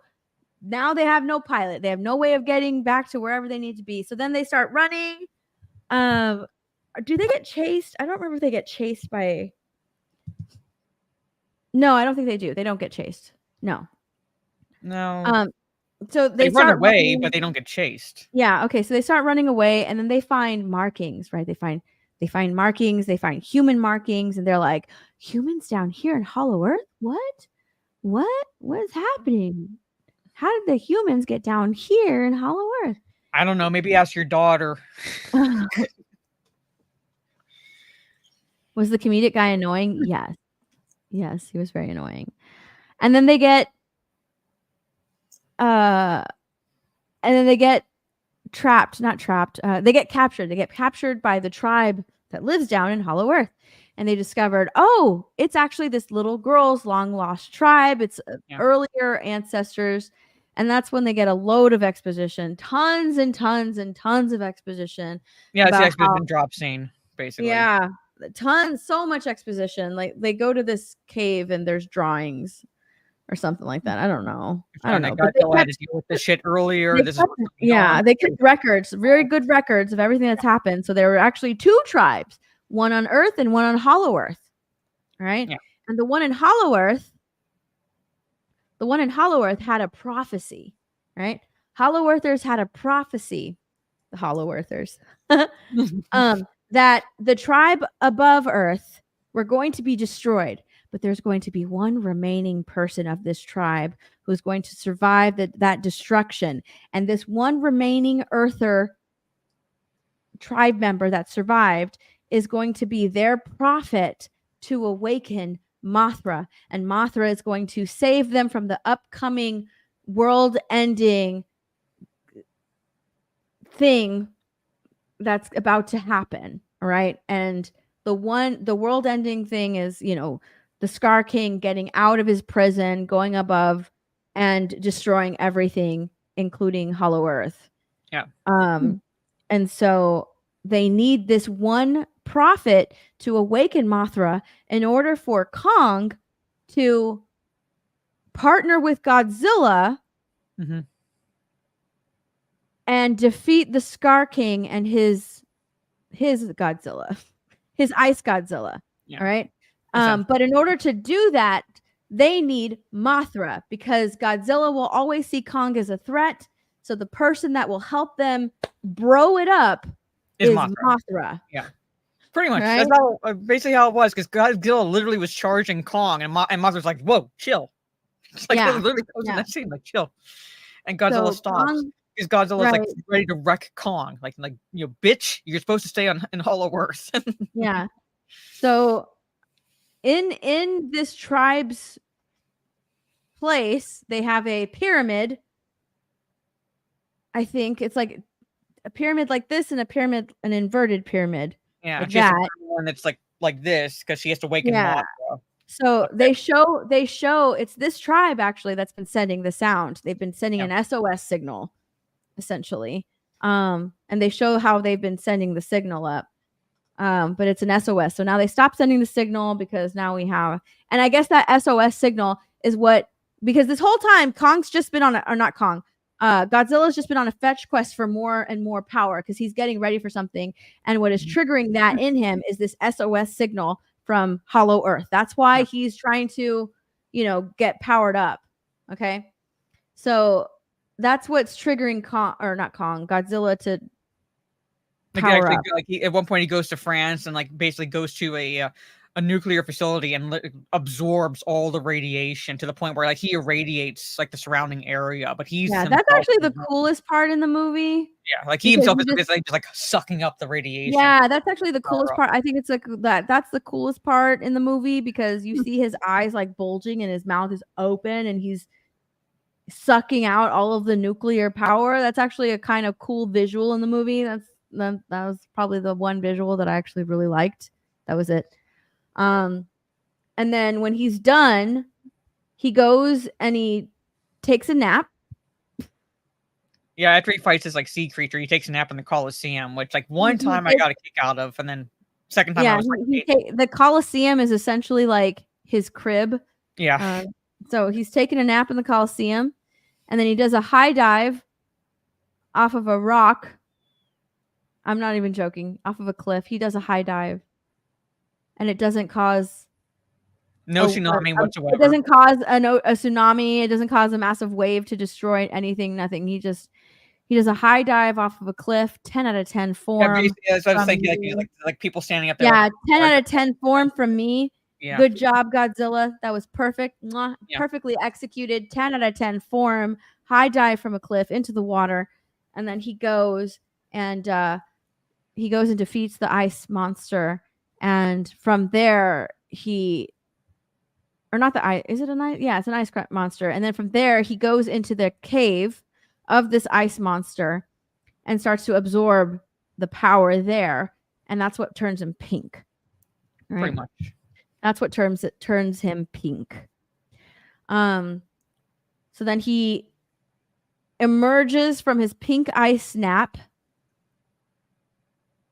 now they have no pilot. They have no way of getting back to wherever they need to be. So then they start running. Do they get chased? I don't remember if they get chased by. No, I don't think they do. They don't get chased. No. So they run away, but they don't get chased. Yeah. Okay. So they start running away, and then they find markings. Right? They find markings. They find human markings, and they're like, humans down here in Hollow Earth. What is happening? How did the humans get down here in Hollow Earth? I don't know. Maybe ask your daughter. Was the comedic guy annoying? Yes. Yes, he was very annoying. And then they get trapped. Not trapped. They get captured. They get captured by the tribe that lives down in Hollow Earth. And they discovered, oh, it's actually this little girl's long lost tribe. It's earlier ancestors. And that's when they get a load of exposition, tons and tons and tons of exposition. Yeah, it's the exposition drop scene, basically. Yeah, tons, so much exposition. Like they go to this cave and there's drawings or something like that. I don't know. Godzilla had to deal with this shit earlier. They kept records, very good records of everything that's happened. So there were actually two tribes, one on Earth and one on Hollow Earth. All right. Yeah. And the one in Hollow Earth had a prophecy, right? Hollow Earthers had a prophecy, the Hollow Earthers, that the tribe above Earth were going to be destroyed, but there's going to be one remaining person of this tribe who's going to survive that destruction. And this one remaining Earther tribe member that survived is going to be their prophet to awaken Mothra, and Mothra is going to save them from the upcoming world-ending thing that's about to happen. All right. And the world-ending thing is, the Scar King getting out of his prison, going above and destroying everything, including Hollow Earth. Yeah. And so they need this one prophet to awaken Mothra in order for Kong to partner with Godzilla and defeat the Scar King and his Godzilla, his ice Godzilla. Yeah. All right. But in order to do that, they need Mothra because Godzilla will always see Kong as a threat. So the person that will help them bro it up is Mothra. Yeah. Pretty much. Right? That's basically how it was, because Godzilla literally was charging Kong, and Mothra's like, whoa, chill. It's like, literally goes in that scene, like, chill. And Godzilla stops. Because Godzilla's like ready to wreck Kong. Like, bitch, you're supposed to stay in Hollow Earth. Yeah. So in this tribe's place, they have a pyramid. I think it's like a pyramid like this and a pyramid, an inverted pyramid. Yeah, like she has to that. put one that's like this because she has to waken Yeah. Mothra. So Okay. they show it's this tribe actually that's been sending the sound. They've been sending Yeah. an SOS signal, essentially. And they show how they've been sending the signal up. But it's an SOS. So now they stop sending the signal because now we have, and I guess that SOS signal is what, because this whole time Kong's just been on a, or not Kong, Godzilla's just been on a fetch quest for more and more power because he's getting ready for something. And what is triggering that in him is this SOS signal from Hollow Earth. That's why he's trying to, you know, get powered up. Okay. So that's what's triggering Kong, or not Kong, Godzilla to power up. Like at one point he goes to France and like basically goes to a nuclear facility and absorbs all the radiation to the point where like he irradiates like the surrounding area. But he's that's actually the coolest part in the movie. Yeah, like he himself is just like sucking up the radiation. Yeah, that's actually the coolest part. I think it's like that's the coolest part in the movie because you see his eyes like bulging and his mouth is open and he's sucking out all of the nuclear power. That's actually a kind of cool visual in the movie. That was probably the one visual that I actually really liked. That was it. And then when he's done, he goes and he takes a nap. Yeah, after he fights this like sea creature, he takes a nap in the Coliseum, which like one time I got a kick out of, and then second time I was like, the Coliseum is essentially like his crib. Yeah. So he's taking a nap in the Coliseum, and then he does a high dive off of a rock. I'm not even joking. Off of a cliff. He does a high dive. And it doesn't cause no tsunami whatsoever. It doesn't cause a tsunami. It doesn't cause a massive wave to destroy anything. Nothing. He does a high dive off of a cliff. 10 out of 10 form. Yeah, so I was thinking like people standing up there. Yeah, 10 out of 10 form from me. Yeah. Good job, Godzilla. That was perfect. Mwah. Yeah. Perfectly executed. 10 out of 10 form. High dive from a cliff into the water. And then he goes and defeats the ice monster. And from there, is it an ice? Yeah, it's an ice monster. And then from there, he goes into the cave of this ice monster and starts to absorb the power there. And that's what turns him pink. Right? Pretty much. That's what turns him pink. So then he emerges from his pink ice nap.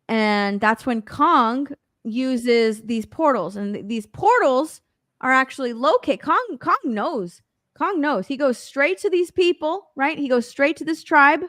And that's when Kong uses these portals, and these portals are actually located. Kong knows. He goes straight to these people, right? He goes straight to this tribe.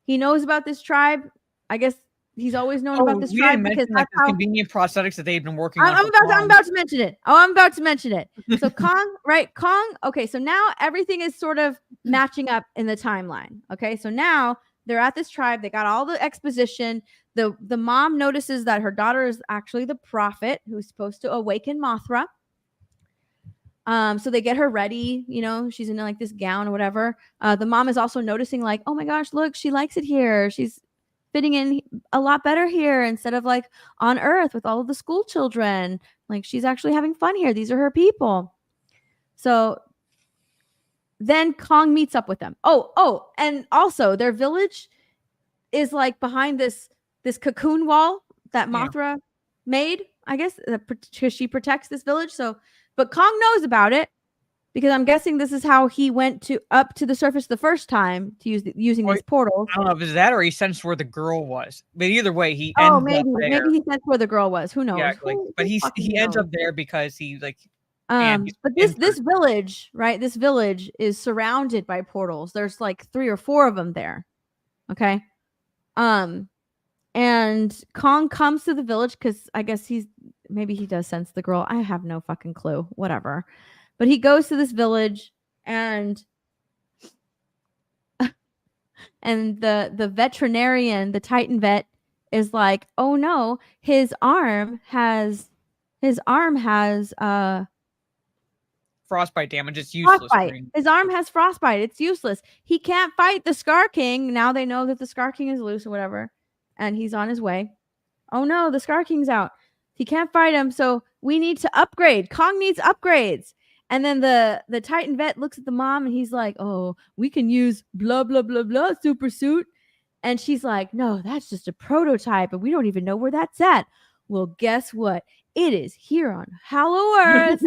He knows about this tribe. I guess he's always known about this tribe because that's how convenient prosthetics that they've been working on. I'm about to mention it. I'm about to mention it. So Kong, right? Kong. Okay, so now everything is sort of matching up in the timeline. Okay, so now they're at this tribe. They got all the exposition. The mom notices that her daughter is actually the prophet who's supposed to awaken Mothra. So they get her ready. You know, she's in like this gown or whatever. The mom is also noticing like, oh my gosh, look, she likes it here. She's fitting in a lot better here instead of like on Earth with all of the school children. Like she's actually having fun here. These are her people. So then Kong meets up with them. Oh, and also their village is like behind this cocoon wall that Mothra made, I guess, because she protects this village. So, but Kong knows about it because I'm guessing this is how he went up to the surface the first time to using these portals. I don't know if it's that or he sensed where the girl was. But either way, he maybe he sensed where the girl was. Who knows? Yeah, but he ends up there because he like. But this village, right? This village is surrounded by portals. There's like 3 or 4 of them there. Okay. And Kong comes to the village because I guess maybe he does sense the girl. I have no fucking clue. Whatever. But he goes to this village and the veterinarian, the Titan vet, is like, oh no, his arm has frostbite damage. It's useless. His arm has frostbite. It's useless. He can't fight the Scar King. Now they know that the Scar King is loose or whatever. And he's on his way. Oh no, the Scar King's out. He can't fight him. So we need to upgrade. Kong needs upgrades. And then the Titan vet looks at the mom and he's like, oh, we can use blah, blah, blah, blah super suit. And she's like, no, that's just a prototype and we don't even know where that's at. Well, guess what? It is here on Hollow Earth.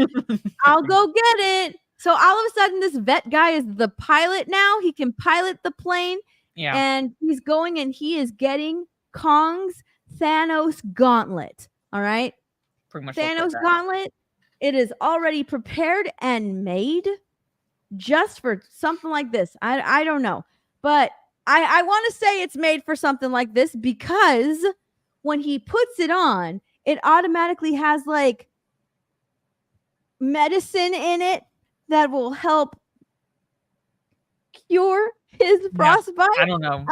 I'll go get it. So all of a sudden, this vet guy is the pilot now. He can pilot the plane. Yeah. And he's going and he is getting Kong's Thanos gauntlet. All right. Pretty much Thanos gauntlet. It is already prepared and made just for something like this. I don't know. But I want to say it's made for something like this because when he puts it on, it automatically has like medicine in it that will help cure his frostbite. I don't know.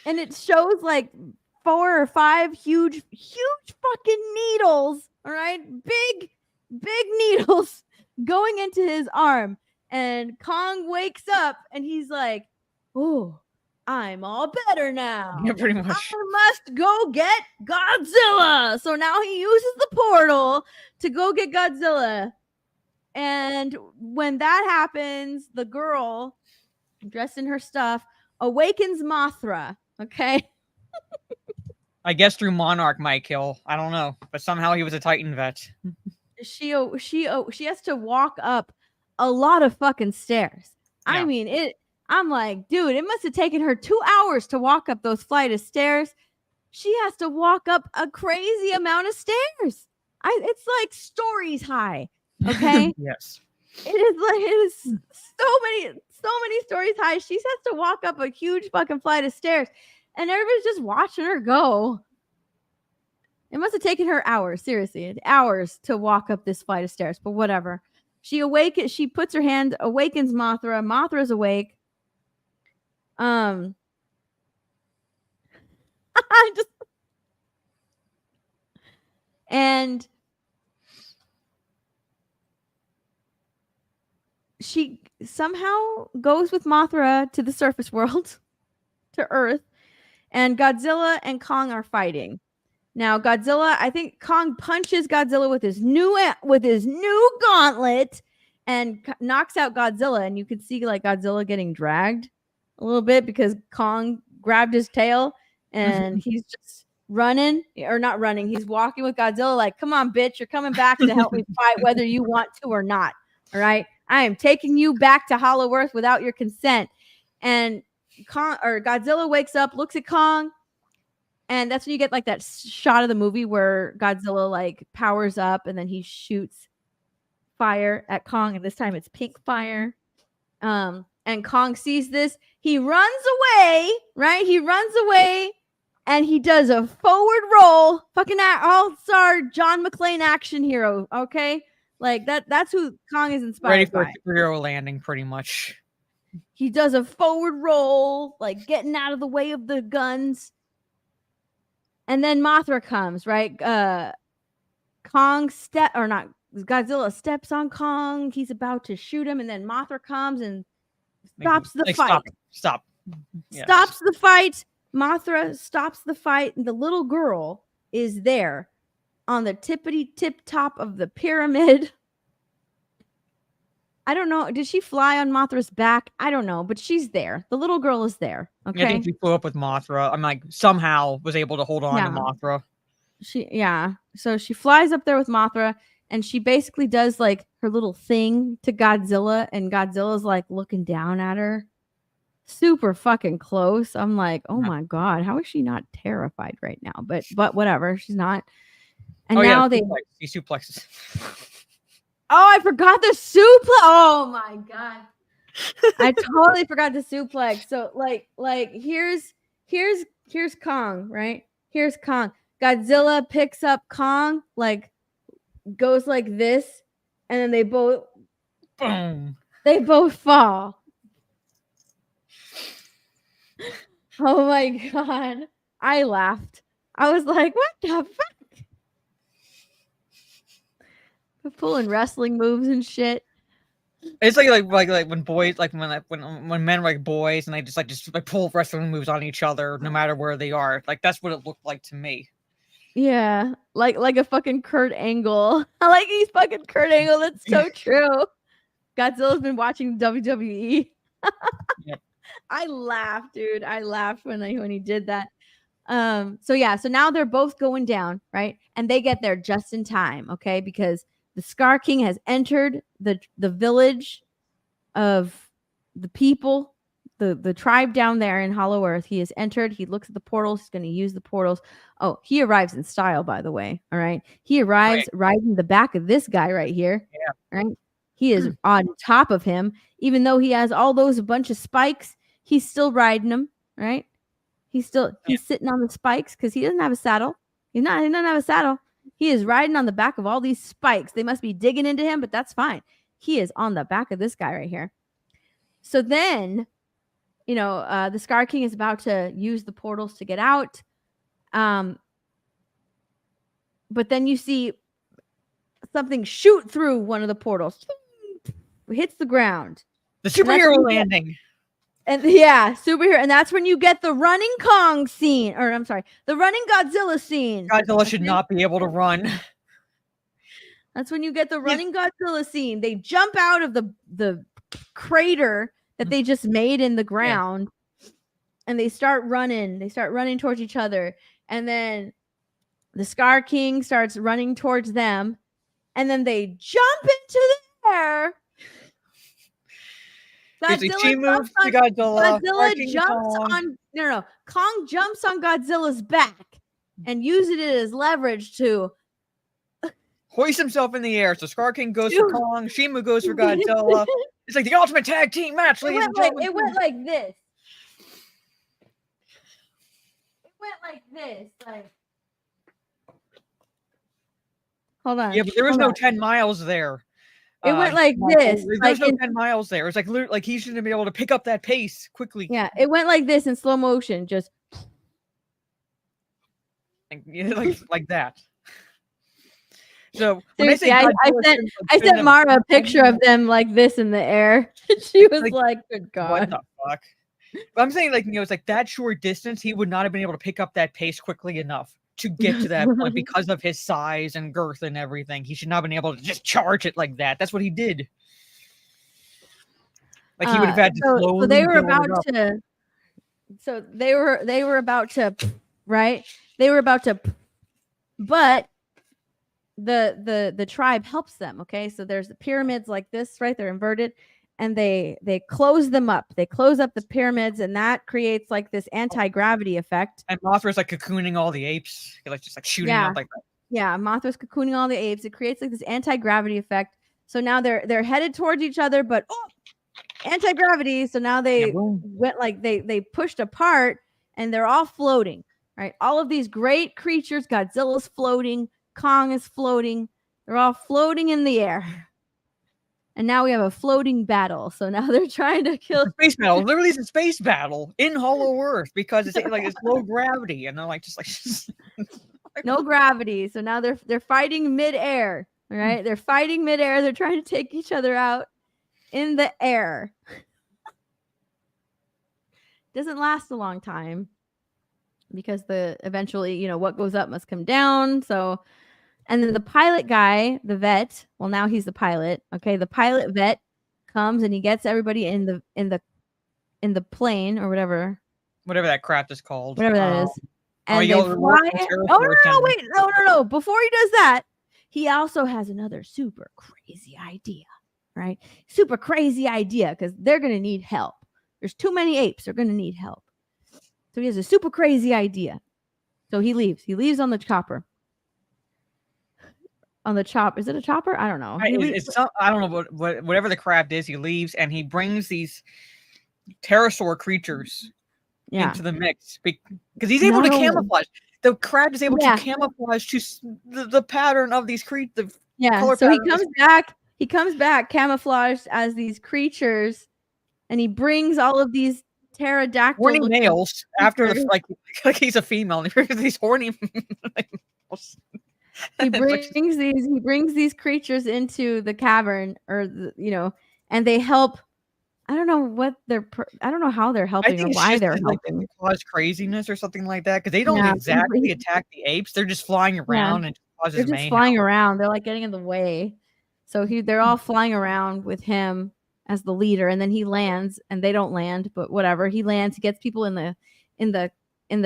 And it shows like 4 or 5 huge fucking needles. All right. Big needles going into his arm. And Kong wakes up and he's like, oh, I'm all better now. Yeah, pretty much. I must go get Godzilla. So now he uses the portal to go get Godzilla. And when that happens, the girl dressed in her stuff awakens Mothra. Okay. I guess through Monarch might kill. I don't know, but somehow he was a Titan vet. She has to walk up a lot of fucking stairs. Yeah. I mean, I'm like, dude, it must have taken her 2 hours to walk up those flight of stairs. She has to walk up a crazy amount of stairs. It's like stories high. Okay. Yes. It is so many stories high. She has to walk up a huge fucking flight of stairs, and everybody's just watching her go. It must have taken her hours, seriously, hours to walk up this flight of stairs. But whatever. She puts her hand, awakens Mothra. Mothra's awake. And she somehow goes with Mothra to the surface world, to Earth, and Godzilla and Kong are fighting. Now, Godzilla, I think Kong punches Godzilla with his new gauntlet and knocks out Godzilla, and you can see like Godzilla getting dragged a little bit because Kong grabbed his tail and he's just running, or not running. He's walking with Godzilla like, come on, bitch, you're coming back to help me fight whether you want to or not. All right. I am taking you back to Hollow Earth without your consent. And Godzilla wakes up, looks at Kong, and that's when you get like that shot of the movie where Godzilla like powers up and then he shoots fire at Kong, and this time it's pink fire. And Kong sees this. He runs away, right? He runs away and he does a forward roll. Fucking all-star John McClane action hero, okay? Like that's who Kong is inspired Ready for by. a superhero landing, pretty much. He does a forward roll, like getting out of the way of the guns. And then Mothra comes, right? Godzilla steps on Kong. He's about to shoot him, and then Mothra comes and stops the fight. Stop. Yes. Stops the fight. Mothra stops the fight, and the little girl is there on the tippity tip top of the pyramid. I don't know. Did she fly on Mothra's back? I don't know, but she's there. The little girl is there. Okay. I think she flew up with Mothra. I'm like somehow was able to hold on to Mothra. So she flies up there with Mothra, and she basically does like her little thing to Godzilla, and Godzilla's like looking down at her. Super fucking close. I'm like, oh my God, how is she not terrified right now? But whatever, she's not. And now he suplexes. Oh, I forgot the suplex. Oh my God. I totally forgot the suplex. So like here's Kong, right? Here's Kong. Godzilla picks up Kong, like goes like this, and then they both boom. They both fall. Oh my God. I laughed. I was like, what the fuck? Pulling wrestling moves and shit. It's like when boys, like when men are like boys and they just pull wrestling moves on each other no matter where they are. Like that's what it looked like to me. Yeah, like a fucking Kurt Angle. I like he's fucking Kurt Angle. That's so true. Godzilla's been watching WWE. Yep. I laughed, dude. I laughed when he did that. So yeah, so now they're both going down, right? And they get there just in time, okay? Because the Scar King has entered the village of the people, the tribe down there in Hollow Earth. He has entered. He looks at the portals. He's going to use the portals. Oh, he arrives in style, by the way. All right. He arrives riding the back of this guy right here. Yeah. Right. He is on top of him, even though he has all those bunch of spikes. He's still riding them. Right. He's sitting on the spikes because he doesn't have a saddle. He doesn't have a saddle. He is riding on the back of all these spikes. They must be digging into him, but that's fine. He is on the back of this guy right here. So then, the Scar King is about to use the portals to get out. But then you see something shoot through one of the portals. Hits the ground. The superhero landing. And yeah, superhero. And that's when you get the running Kong scene. Or I'm sorry, the running Godzilla scene. Godzilla should not be able to run. That's when you get the running Godzilla scene. They jump out of the crater that they just made in the ground, and they start running. They start running towards each other, and then the Scar King starts running towards them, and then they jump into the air. Godzilla jumps on Kong jumps on Godzilla's back and uses it as leverage to hoist himself in the air. So Scar King goes for Kong, Shimu goes for Godzilla. It's like the ultimate tag team match, ladies and gentlemen. It went like this. It went like this. Like, hold on. Yeah, but there was no 10 miles there. It went like this. There's no 10 miles there. It's like he shouldn't be able to pick up that pace quickly. Yeah, it went like this in slow motion, just like that. So seriously, I sent Mara a picture of them like this in the air. She was like, "Good God, what the fuck?" But I'm saying, it's like that short distance, he would not have been able to pick up that pace quickly enough to get to that point because of his size and girth and everything. He should not have been able to just charge it like that. That's what he did. Like he would have had to slowly. So they were about to. So they were about to, right? They were about to, but the tribe helps them. Okay, so there's the pyramids like this, right? They're inverted, and they close them up. They close up the pyramids, and that creates like this anti-gravity effect. And Mothra's like cocooning all the apes, just shooting up like that. Yeah, Mothra's cocooning all the apes. It creates like this anti-gravity effect. So now they're headed towards each other, but anti-gravity. So now they went like they pushed apart, and they're all floating. Right, all of these great creatures. Godzilla's floating. Kong is floating. They're all floating in the air. And now we have a floating battle. So now they're trying to kill space battle. Literally, it's a space battle in Hollow Earth because it's it's low gravity, and they're just no gravity. So now they're fighting midair. All right, they're fighting midair. They're trying to take each other out in the air. Doesn't last a long time because eventually what goes up must come down. So. And then the pilot guy, the vet, well, now he's the pilot. Okay, the pilot vet comes and he gets everybody in the plane or whatever that crap is called. Whatever that is. And they fly. No. Before he does that, he also has another super crazy idea, right? Super crazy idea because they're going to need help. There's too many apes. They're going to need help. So he has a super crazy idea. So he leaves. He leaves on the chopper. On the chop, is it a chopper? I don't know. I don't know whatever the craft is. He leaves and he brings these pterosaur creatures into the mix because he's able to camouflage. The crab is able to camouflage to the pattern of these creatures. Yeah, so he comes back. He comes back camouflaged as these creatures, and he brings all of these pterodactyl horny males after like he's a female. And he brings these horny. He brings these creatures into the cavern, and they help. I don't know how they're helping or why they're helping. Cause craziness or something like that because they don't attack the apes. They're just flying around and causes mayhem. They're just flying around. They're like getting in the way. So they're all flying around with him as the leader, and then he lands, and they don't land, but whatever. He lands, he gets people in the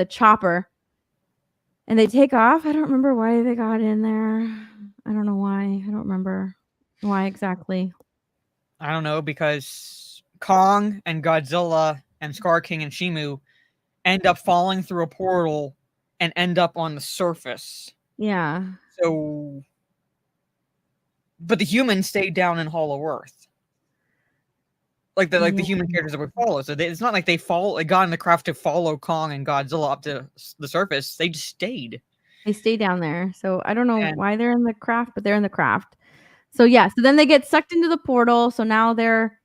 chopper, and they take off. I don't remember why they got in there. I don't know why. I don't remember why exactly. I don't know, because Kong and Godzilla and Scar King and Shimu end up falling through a portal and end up on the surface. Yeah. So, but the humans stayed down in Hollow Earth. Like the human characters that we follow. So it's not like they got in the craft to follow Kong and Godzilla up to the surface. They just stayed. They stay down there. So I don't know why they're in the craft, but they're in the craft. So yeah, so then they get sucked into the portal. So now they're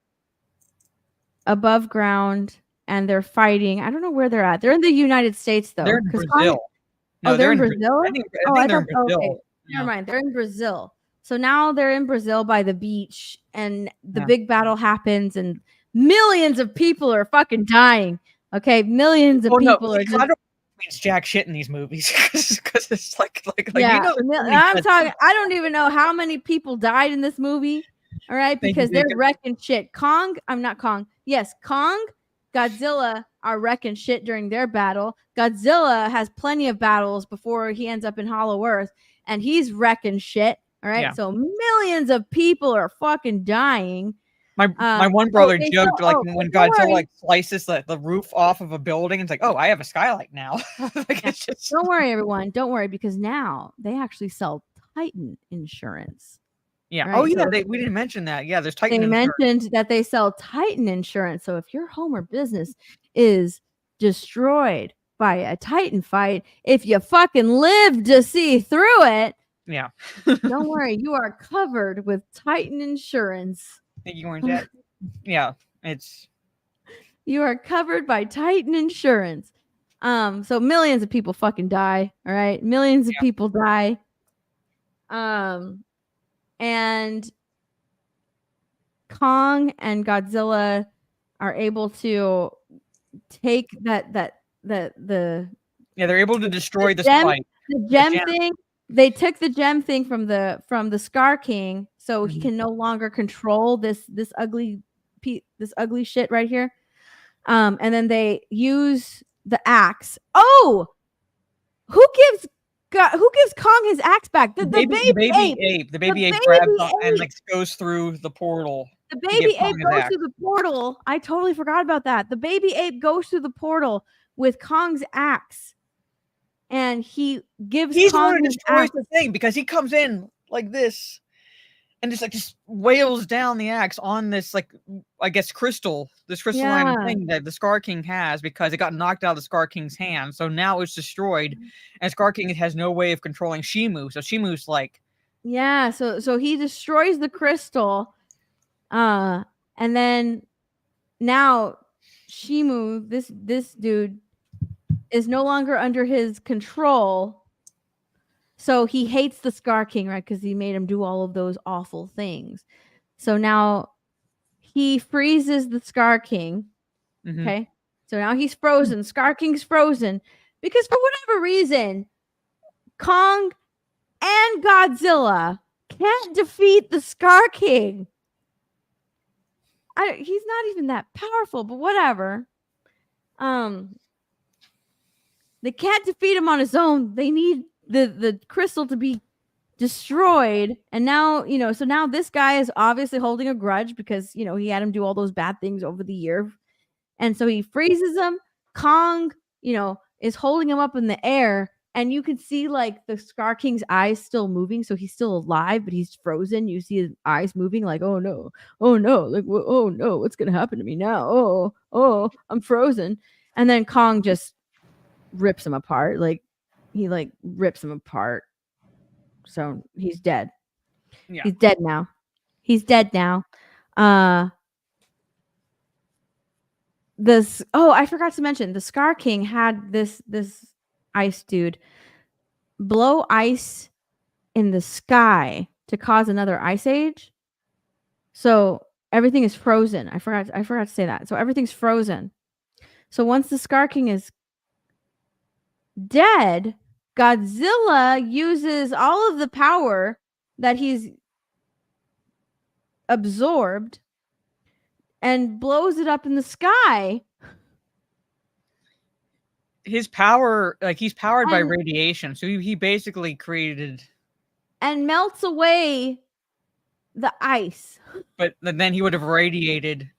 above ground and they're fighting. I don't know where they're at. They're in the United States though. They're in Brazil. They're in Brazil? I think they're in Brazil. Okay. Yeah. Never mind. They're in Brazil. So now they're in Brazil by the beach, and the big battle happens, and millions of people are fucking dying. Okay, millions of people are. I don't means jack shit in these movies because it's like yeah. you know, I'm talking. I don't even know how many people died in this movie. All right, because they're wrecking shit. Not Kong. Yes, Kong, Godzilla are wrecking shit during their battle. Godzilla has plenty of battles before he ends up in Hollow Earth, and he's wrecking shit. All right, so millions of people are fucking dying. My one brother joked when Godzilla slices the roof off of a building, it's like, oh, I have a skylight now. It's just... Don't worry, everyone. Don't worry, because now they actually sell Titan insurance. Yeah. Right? Oh, yeah. We didn't mention that. Yeah, there's Titan insurance. They mentioned that they sell Titan insurance. So if your home or business is destroyed by a Titan fight, if you fucking live to see through it, yeah, don't worry, you are covered with Titan insurance. Thank you, Orange Jet. Yeah, you are covered by Titan insurance. So millions of people fucking die. All right, millions of people die. And Kong and Godzilla are able to take they're able to destroy the fight. The gem thing. They took the gem thing from the Scar King, so he can no longer control this ugly shit right here. And then they use the axe. Oh, who gives Kong his axe back? The baby ape. The baby ape grabs up and goes through the portal. The baby ape goes through the portal. I totally forgot about that. The baby ape goes through the portal with Kong's axe. And he's Kong who destroys the thing, because he comes in like this and just wails down the axe on this I guess crystalline thing that the Scar King has, because it got knocked out of the Scar King's hand. So now it's destroyed, and Scar King has no way of controlling Shimu. So Shimu's so he destroys the crystal, and then now Shimu, this dude, is no longer under his control. So he hates the Scar King, right? Because he made him do all of those awful things. So now he freezes the Scar King. Mm-hmm. Okay. So now he's frozen. Scar King's frozen because for whatever reason, Kong and Godzilla can't defeat the Scar King. He's not even that powerful, but whatever. They can't defeat him on his own. They need the crystal to be destroyed. And now, so now this guy is obviously holding a grudge because, he had him do all those bad things over the year. And so he freezes him. Kong, is holding him up in the air. And you can see the Scar King's eyes still moving. So he's still alive, but he's frozen. You see his eyes moving oh no, oh no, oh no, what's going to happen to me now? Oh, I'm frozen. And then Kong just rips him apart. He rips him apart. So he's dead. Yeah. He's dead now. I forgot to mention the Scar King had this ice dude blow ice in the sky to cause another ice age. So everything is frozen. I forgot to say that. So everything's frozen. So once the Scar King is dead, Godzilla uses all of the power that he's absorbed and blows it up in the sky. His power, like he's powered by And- radiation, so he basically created. And melts away the ice. But then he would have radiated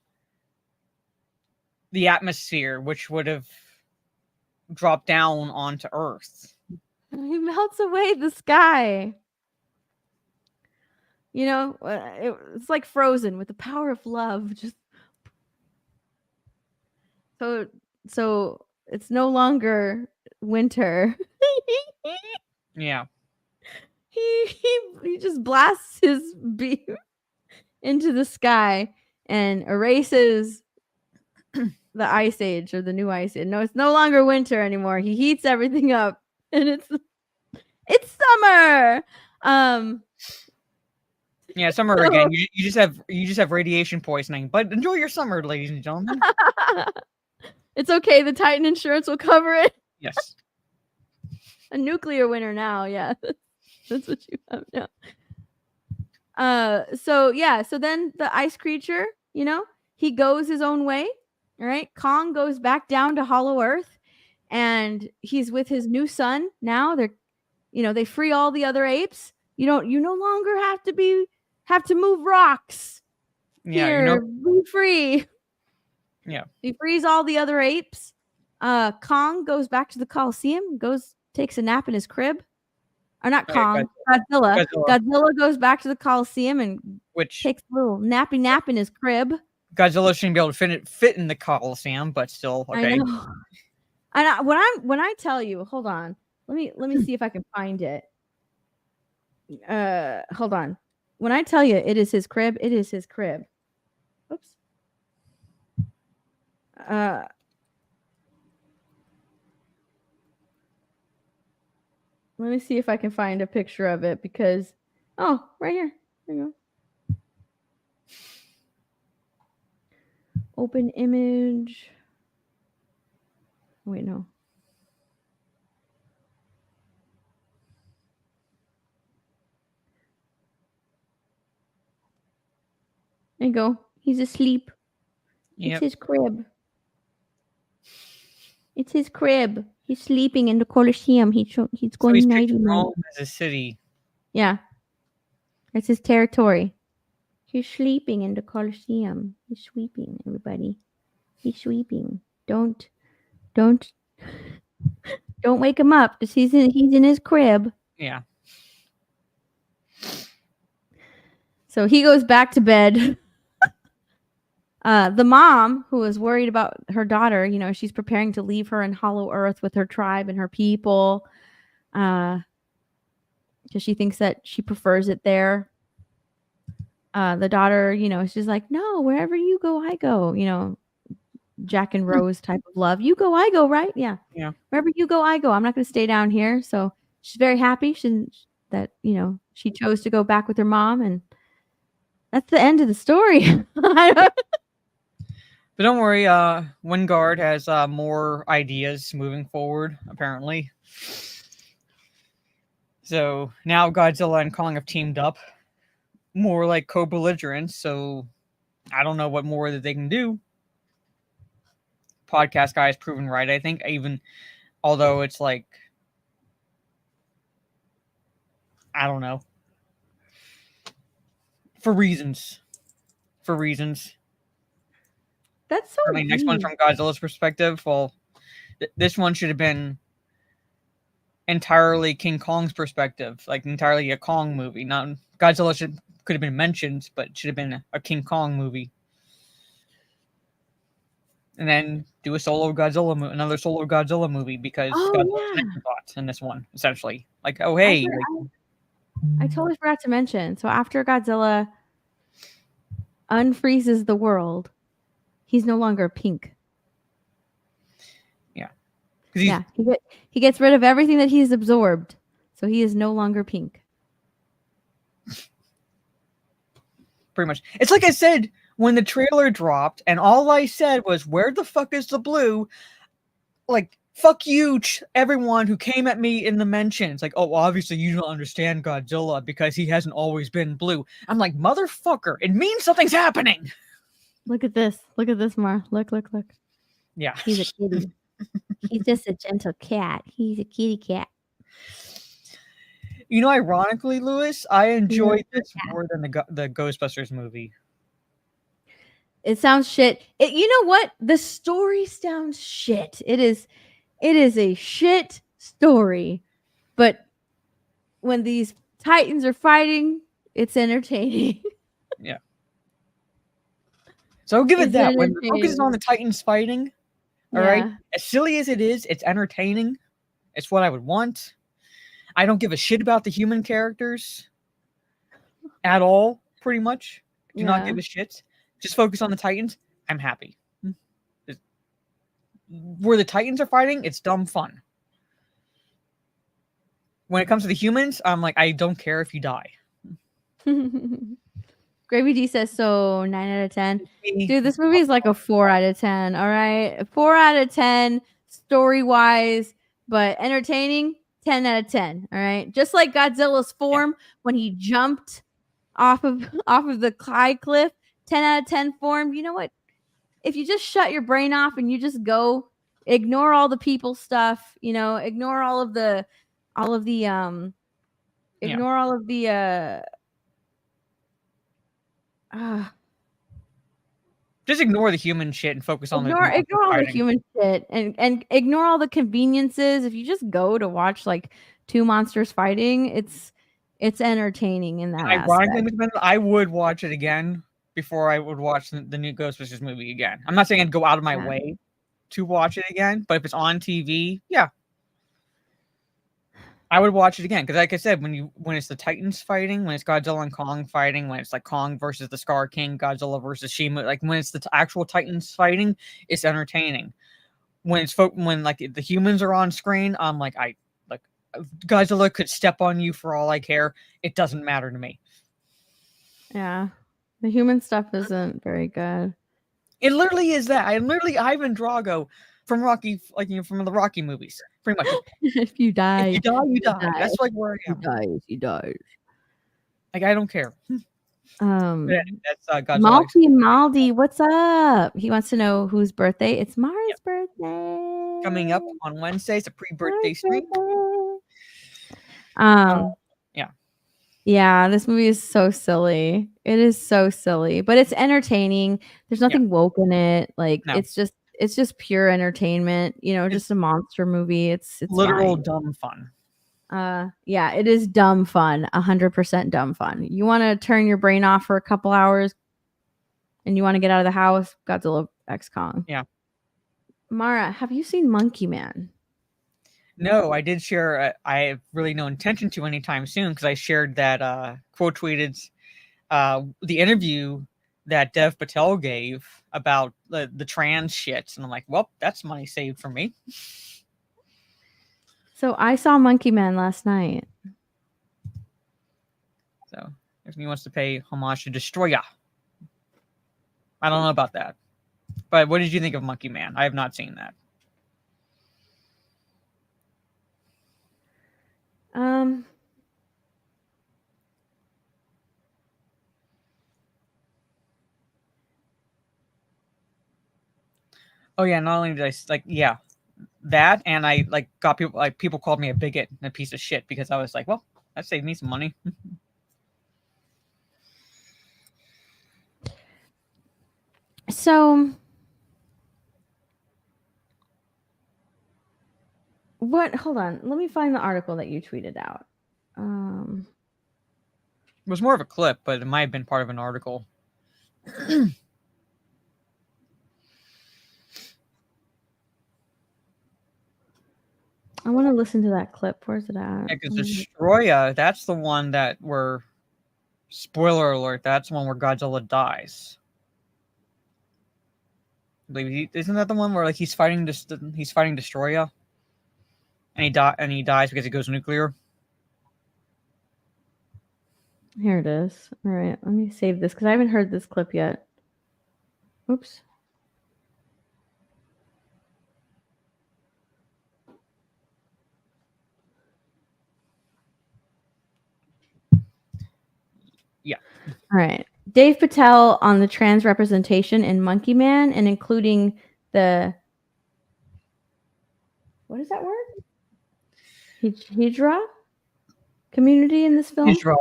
the atmosphere, which would have dropped down onto Earth. He melts away the sky. You know, it's like Frozen with the power of love. Just so it's no longer winter. Yeah. He just blasts his beam into the sky and erases the ice age or the new ice age. No, it's no longer winter anymore. He heats everything up, and it's summer. Yeah, summer again. You just have radiation poisoning, but enjoy your summer, ladies and gentlemen. It's okay. The Titan insurance will cover it. Yes. A nuclear winter now. Yeah, that's what you have now. So then the ice creature, you know, he goes his own way. All right, Kong goes back down to Hollow Earth, and he's with his new son now. They free all the other apes. You no longer have to move rocks. Yeah, Here, be free. Yeah. He frees all the other apes. Kong goes back to the Coliseum, takes a nap in his crib. Or not Kong, Godzilla. Godzilla goes back to the Coliseum and takes a little nappy nap in his crib. Godzilla shouldn't be able to fit in the Coliseum, but still, okay. I know. And when I tell you, hold on. Let me see if I can find it. Hold on. When I tell you it is his crib, it is his crib. Oops. Let me see if I can find a picture of it because right here. There you go. Open image. Wait, no. There you go. He's asleep. Yep. It's his crib. It's his crib. He's sleeping in the Coliseum. He's going nighty night. Rome as a city. Yeah. That's his territory. He's sleeping in the Coliseum. He's sweeping, everybody. He's sweeping. Don't wake him up because he's in his crib. Yeah. So he goes back to bed. The mom, who is worried about her daughter, she's preparing to leave her in Hollow Earth with her tribe and her people, because she thinks that she prefers it there. The daughter, she's like, no, wherever you go, I go. Jack and Rose type of love. You go, I go, right? Yeah. Yeah. Wherever you go, I go. I'm not going to stay down here. So she's very happy that she chose to go back with her mom, and that's the end of the story. But don't worry, Wingard has more ideas moving forward, apparently. So now Godzilla and Kong have teamed up, more like co-belligerents, so I don't know what more that they can do. Podcast guy is proven right, I think, even although it's like, I don't know. For reasons. That's so deep. Next one from Godzilla's perspective. Well, this one should have been entirely King Kong's perspective, like entirely a Kong movie. Not Godzilla could have been mentioned, but it should have been a King Kong movie. And then do another solo Godzilla movie because Godzilla's an afterthought in this one, essentially. Like, oh hey, I totally forgot to mention. So after Godzilla unfreezes the world, he's no longer pink. Yeah. He gets rid of everything that he's absorbed. So he is no longer pink. Pretty much. It's like I said when the trailer dropped and all I said was, where the fuck is the blue? Like, Fuck you, everyone who came at me in the mentions. Like, oh, well, obviously you don't understand Godzilla because he hasn't always been blue. I'm like, motherfucker, it means something's happening. Look at this. Look at this, Mar. Look. Yeah. He's a kitty. He's just a gentle cat. He's a kitty cat. You know, ironically, Lewis, I enjoyed this more than the Ghostbusters movie. It sounds shit. You know what? The story sounds shit. It is a shit story. But when these Titans are fighting, it's entertaining. Yeah. So I'll give it It's that. When the focus is on the Titans fighting, all right, Yeah. as silly as it is, it's entertaining. It's what I would want. I don't give a shit about the human characters at all, pretty much. Do not give a shit. Just focus on the Titans. I'm happy. Where the Titans are fighting, it's dumb fun. When it comes to the humans, I'm like, I don't care if you die. Gravy D says so 9 out of 10. Dude, this movie is like a 4 out of 10. All right. 4 out of 10 story wise, but entertaining 10 out of 10. All right. Just like Godzilla's form when he jumped off of the high cliff, 10 out of 10 form. You know what? If you just shut your brain off and you just go, ignore all the people stuff, ignore all of the just ignore the human shit and focus on ignore all the human shit and ignore all the conveniences. If you just go to watch like two monsters fighting, it's entertaining in that aspect. I would watch it again before I would watch the new Ghostbusters movie again. I'm not saying I'd go out of my way to watch it again, but if it's on TV, yeah, I would watch it again. Because like I said, when it's the Titans fighting, when it's Godzilla and Kong fighting, when it's like Kong versus the Scar King, Godzilla versus Shima, like when it's the actual Titans fighting, it's entertaining. When like the humans are on screen, I'm like, Godzilla could step on you for all I care. It doesn't matter to me. Yeah, the human stuff isn't very good. It literally is that. I'm literally Ivan Drago from Rocky, from the Rocky movies, pretty much. If you die, you die. That's like where I am. He dies. Like I don't care. That's Godzilla. Maldi, what's up? He wants to know whose birthday. It's Mara's birthday. Coming up on Wednesday. It's a pre-birthday stream. Yeah, this movie is so silly. It is so silly, but it's entertaining. There's nothing woke in it. Like it's just pure entertainment. Just a monster movie. It's literal fine. Dumb fun. Yeah, it is dumb fun. 100% dumb fun. You want to turn your brain off for a couple hours, and you want to get out of the house. Godzilla X Kong. Yeah. Mara, have you seen Monkey Man? No, I did share. I have really no intention to anytime soon because I shared that quote tweeted the interview that Dev Patel gave about the trans shit, and I'm like, well, that's money saved for me. So I saw Monkey Man last night. So if he wants to pay homage to Destroyer, I don't know about that. But what did you think of Monkey Man? I have not seen that. Oh yeah, not only did I that, and I got people called me a bigot and a piece of shit because I was like, well, that saved me some money. So hold on, let me find the article that you tweeted out. It was more of a clip, but it might have been part of an article. I want to listen to that clip. Where's it at? Yeah, because Destroyer, that's the one that spoiler alert, that's the one where Godzilla dies. Isn't that the one where he's fighting Destroyer? And he dies because he goes nuclear? Here it is. All right, let me save this because I haven't heard this clip yet. Oops. Yeah. All right. Dave Patel on the trans representation in Monkey Man and including the what is that word? Hijra community in this film. Hijra,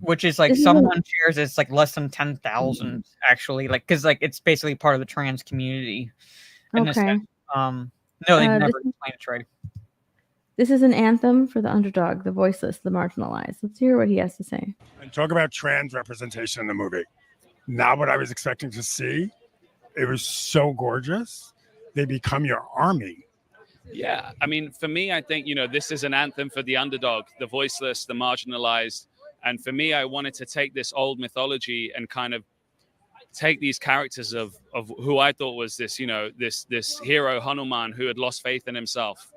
which is like This is someone shares it's like less than 10,000 actually, like because like it's basically part of the trans community. In this okay. sense. No, they never This, explained it right. this is an anthem for the underdog, the voiceless, the marginalized. Let's hear what he has to say. And talk about trans representation in the movie. Not what I was expecting to see. It was so gorgeous. They become your army. Yeah, I mean, for me, I think, this is an anthem for the underdog, the voiceless, the marginalized. And for me, I wanted to take this old mythology and kind of take these characters of who I thought was this, this hero Hanuman who had lost faith in himself,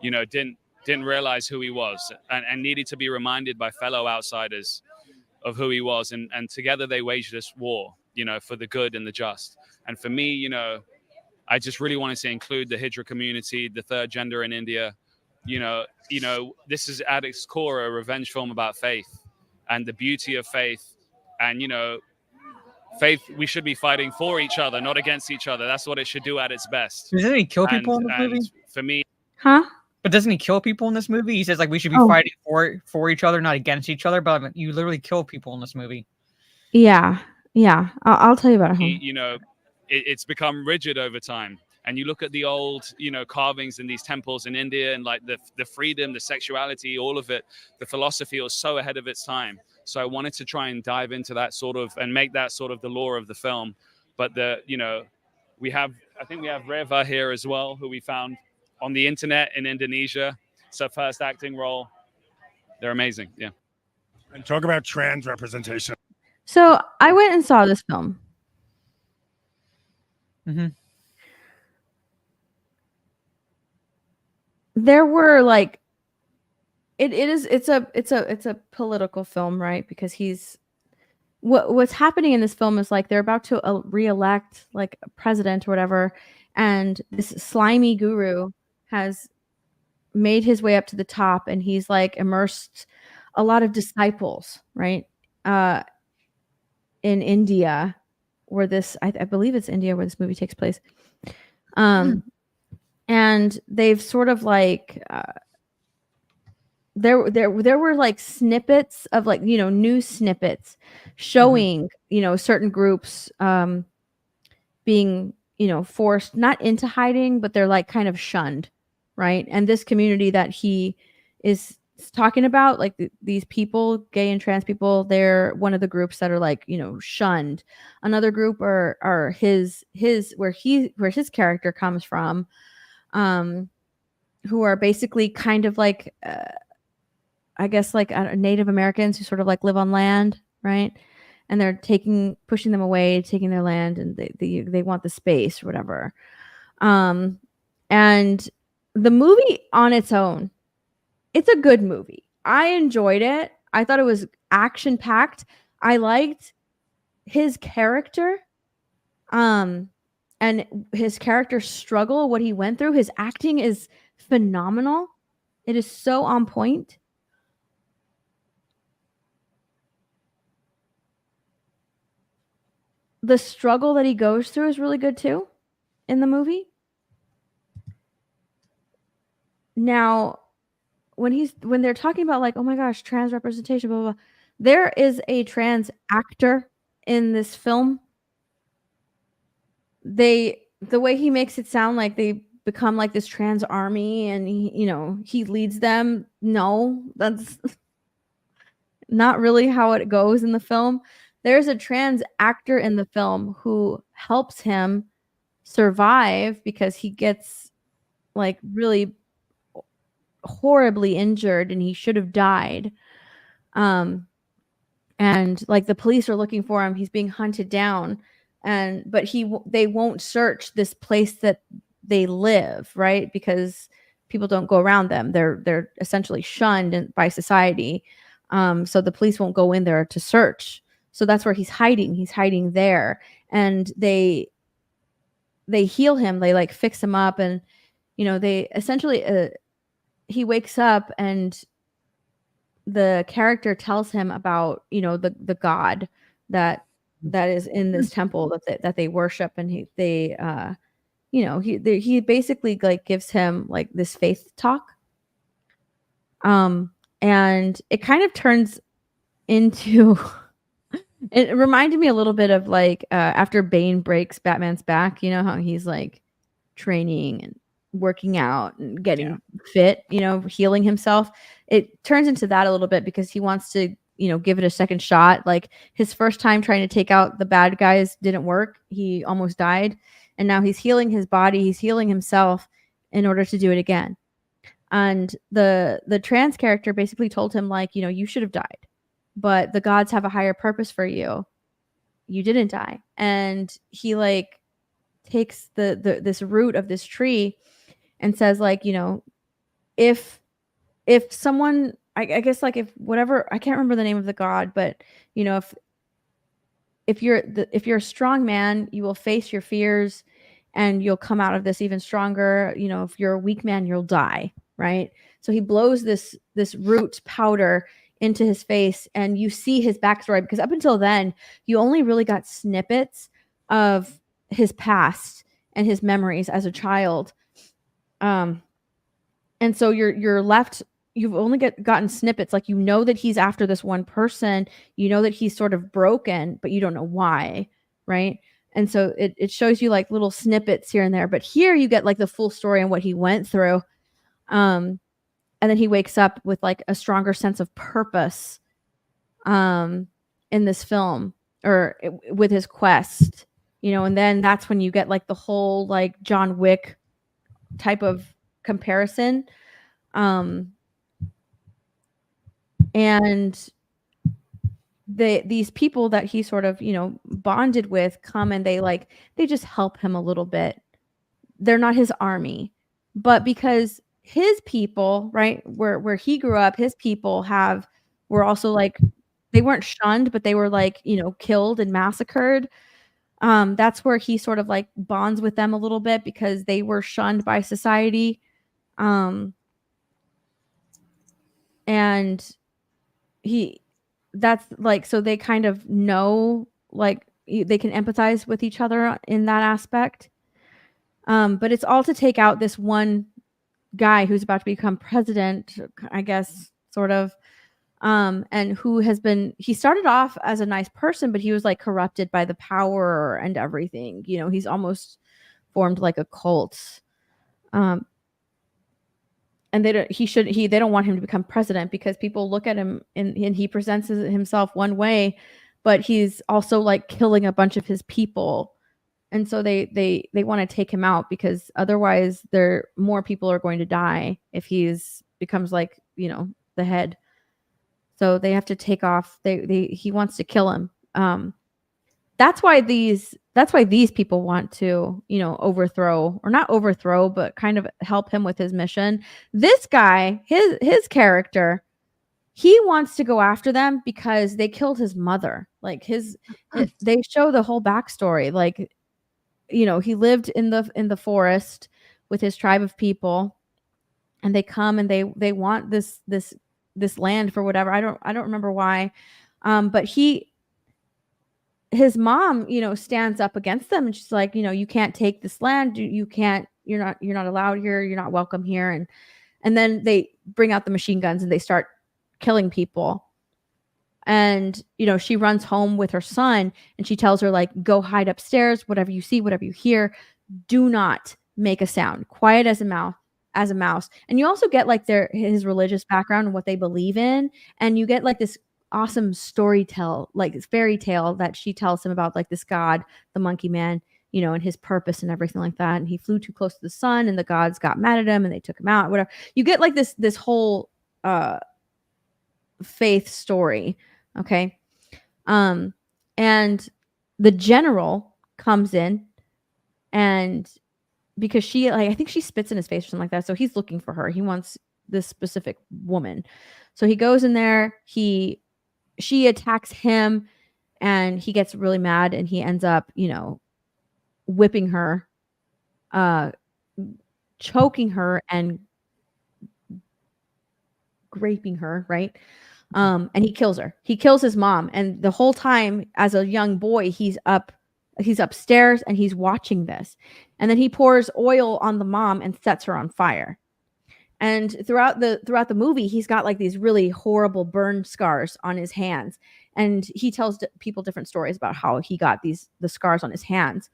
didn't realize who he was and needed to be reminded by fellow outsiders of who he was. And together they waged this war, for the good and the just. And for me, I just really wanted to include the Hijra community, the third gender in India. This is at its core a revenge film about faith and the beauty of faith. And, faith, we should be fighting for each other, not against each other. That's what it should do at its best. Doesn't he kill people in this movie? For me, huh? But doesn't he kill people in this movie? He says like we should be fighting for each other, not against each other. But you literally kill people in this movie. Yeah. I'll tell you about it. It's become rigid over time. And you look at the old, carvings in these temples in India and like the freedom, the sexuality, all of it, the philosophy was so ahead of its time. So I wanted to try and dive into that sort of and make that sort of the lore of the film. But I think we have Reva here as well, who we found on the internet in Indonesia. It's her first acting role. They're amazing. Yeah. And talk about trans representation. So I went and saw this film. Mm-hmm. There were like it's a political film, right? Because what's happening in this film is like they're about to re-elect like a president or whatever, and this slimy guru has made his way up to the top, and he's like immersed a lot of disciples, right? In India, where this I believe it's India where this movie takes place. And they've sort of like there were like snippets of like news snippets showing certain groups being forced not into hiding, but they're like kind of shunned, right? And this community that he is talking about, like these people, gay and trans people, they're one of the groups that are like shunned. Another group are his where his character comes from, who are basically kind of like I guess like Native Americans who sort of like live on land, right? And they're pushing them away, taking their land, and they want the space or whatever. And the movie on its own, it's a good movie. I enjoyed it. I thought it was action packed. I liked his character, and his character struggle, what he went through. His acting is phenomenal. It is so on point. The struggle that he goes through is really good too in the movie. Now, when they're talking about like, oh my gosh, trans representation, blah, blah, blah, there is a trans actor in this film. The way he makes it sound like they become like this trans army and he leads them. No, that's not really how it goes in the film. There's a trans actor in the film who helps him survive because he gets like really horribly injured and he should have died. And like the police are looking for him. He's being hunted down, but they won't search this place that they live, right? Because people don't go around them. They're essentially shunned by society. So the police won't go in there to search. So that's where he's hiding. He's hiding there, and they heal him. They like fix him up, and they essentially he wakes up and the character tells him about, you know, the god that is in this temple that they worship, and you know, he basically like gives him like this faith talk. And it kind of turns into it reminded me a little bit of like after Bane breaks Batman's back, you know how he's like training and working out and getting fit, you know, healing himself. It turns into that a little bit because he wants to, you know, give it a second shot. Like his first time trying to take out the bad guys didn't work. He almost died. And now he's healing his body, he's healing himself in order to do it again. And the trans character basically told him like, you know, you should have died, but the gods have a higher purpose for you. You didn't die. And he like takes this root of this tree and says like, you know, if someone, I guess like if whatever, I can't remember the name of the god, but you know, if you're a strong man, you will face your fears and you'll come out of this even stronger. You know, if you're a weak man, you'll die. Right. So he blows this root powder into his face, and you see his backstory, because up until then you only really got snippets of his past and his memories as a child. And so you're left, you've only gotten snippets. Like, you know that he's after this one person, you know that he's sort of broken, but you don't know why. Right. And so it shows you like little snippets here and there, but here you get like the full story and what he went through. And then he wakes up with like a stronger sense of purpose in this film, or with his quest, you know. And then that's when you get like the whole like John Wick type of comparison. And these people that he sort of, you know, bonded with come and they just help him a little bit. They're not his army, but because his people, right, where he grew up, his people were also like, they weren't shunned, but they were like, you know, killed and massacred. That's where he sort of like bonds with them a little bit, because they were shunned by society. And that's like, so they kind of know, like they can empathize with each other in that aspect. But it's all to take out this one guy who's about to become president, I guess, sort of. And who he started off as a nice person, but he was like corrupted by the power and everything. You know, he's almost formed like a cult. And they don't want him to become president, because people look at him and he presents himself one way, but he's also like killing a bunch of his people. And so they want to take him out, because otherwise more people are going to die if becomes like, you know, the head. So they have to take off. He wants to kill him. That's why these people want to, you know, not overthrow, but kind of help him with his mission. This guy, his character, he wants to go after them because they killed his mother. Like they show the whole backstory. Like, you know, he lived in the forest with his tribe of people, and they come and they want this land for whatever. I don't remember why. But his mom, you know, stands up against them, and she's like, you know, you can't take this land. You can't, you're not allowed here. You're not welcome here. And then they bring out the machine guns and they start killing people. And, you know, she runs home with her son, and she tells her, like, go hide upstairs, whatever you see, whatever you hear, do not make a sound, quiet as a mouse. And you also get like his religious background and what they believe in. And you get like this awesome fairy tale that she tells him about, like this god, the monkey man, you know, and his purpose and everything like that. And he flew too close to the sun, and the gods got mad at him and they took him out, whatever. You get like this whole faith story. Okay. And the general comes in, and because she, like, I think she spits in his face or something like that. So he's looking for her. He wants this specific woman. So he goes in there, she attacks him, and he gets really mad, and he ends up, you know, whipping her, choking her, and raping her, right? And he kills her. He kills his mom, and the whole time as a young boy, he's upstairs and he's watching this. And then he pours oil on the mom and sets her on fire. And throughout the movie, he's got like these really horrible burn scars on his hands. And he tells people different stories about how he got the scars on his hands.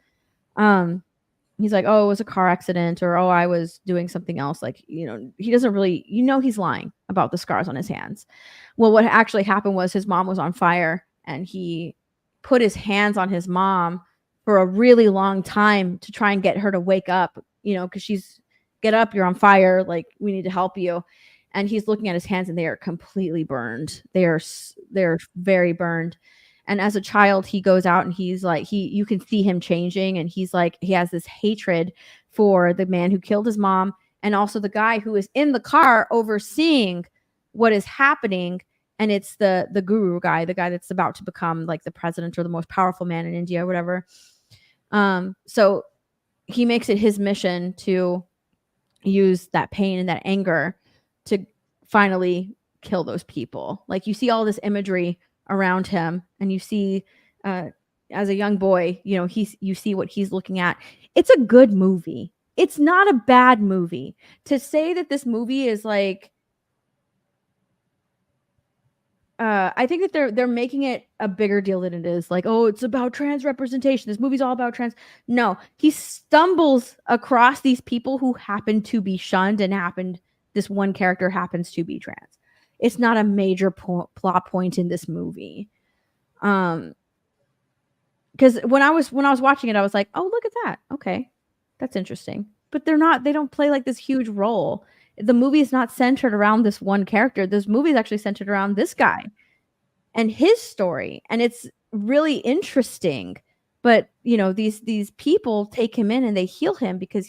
He's like, oh, it was a car accident, or oh, I was doing something else. Like, he doesn't really, he's lying about the scars on his hands. Well, what actually happened was his mom was on fire, and he put his hands on his mom for a really long time to try and get her to wake up, because get up, you're on fire. Like, we need to help you. And he's looking at his hands, and they are completely burned. They're very burned. And as a child, he goes out and he's like, you can see him changing. And he's like, he has this hatred for the man who killed his mom, and also the guy who is in the car overseeing what is happening. And it's the guru guy, the guy that's about to become like the president or the most powerful man in India or whatever. So he makes it his mission to use that pain and that anger to finally kill those people. Like, you see all this imagery around him, and you see as a young boy, you see what he's looking at. It's a good movie. It's not a bad movie. To say that this movie is like I think that they're making it a bigger deal than it is. Like, oh, it's about trans representation. This movie's all about trans. No, he stumbles across these people who happen to be shunned, and this one character happens to be trans. It's not a major plot point in this movie. Because when I was watching it, I was like, oh, look at that. Okay, that's interesting. But they don't play like this huge role. The movie is not centered around this one character. This movie is actually centered around this guy and his story. And it's really interesting. But, these people take him in and they heal him because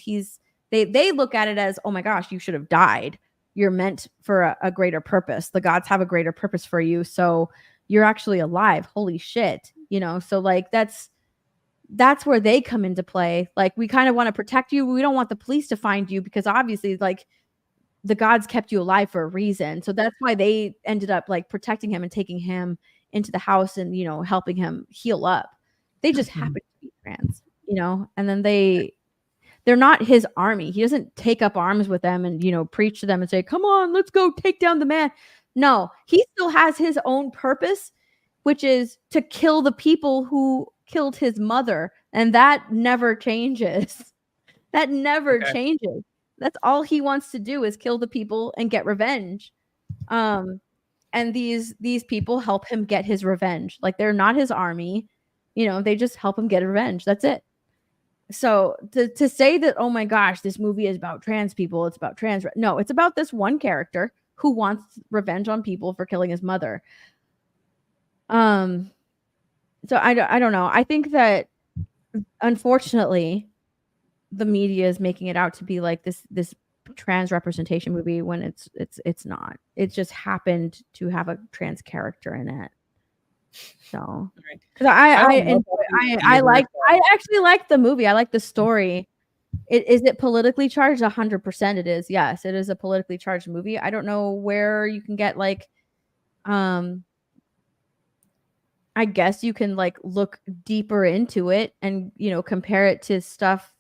they look at it as, oh my gosh, you should have died. You're meant for a greater purpose. The gods have a greater purpose for you. So you're actually alive. Holy shit. So like that's where they come into play. Like, we kind of want to protect you. We don't want the police to find you because obviously like the gods kept you alive for a reason. So that's why they ended up like protecting him and taking him into the house and, helping him heal up. They just happen to be trans, and then they're not his army. He doesn't take up arms with them and, preach to them and say, come on, let's go take down the man. No, he still has his own purpose, which is to kill the people who killed his mother. And that never changes. That never changes. That's all he wants to do is kill the people and get revenge. And these people help him get his revenge. Like, they're not his army. They just help him get revenge. That's it. So to say that, oh my gosh, this movie is about trans people, it's about no, it's about this one character who wants revenge on people for killing his mother. So I don't know. I think that unfortunately the media is making it out to be like this trans representation movie when it's not. It just happened to have a trans character in it. So, because I actually like the movie. I like the story. Is it politically charged? 100% it is. Yes, it is a politically charged movie. I don't know where you can get like, I guess you can like look deeper into it and compare it to stuff.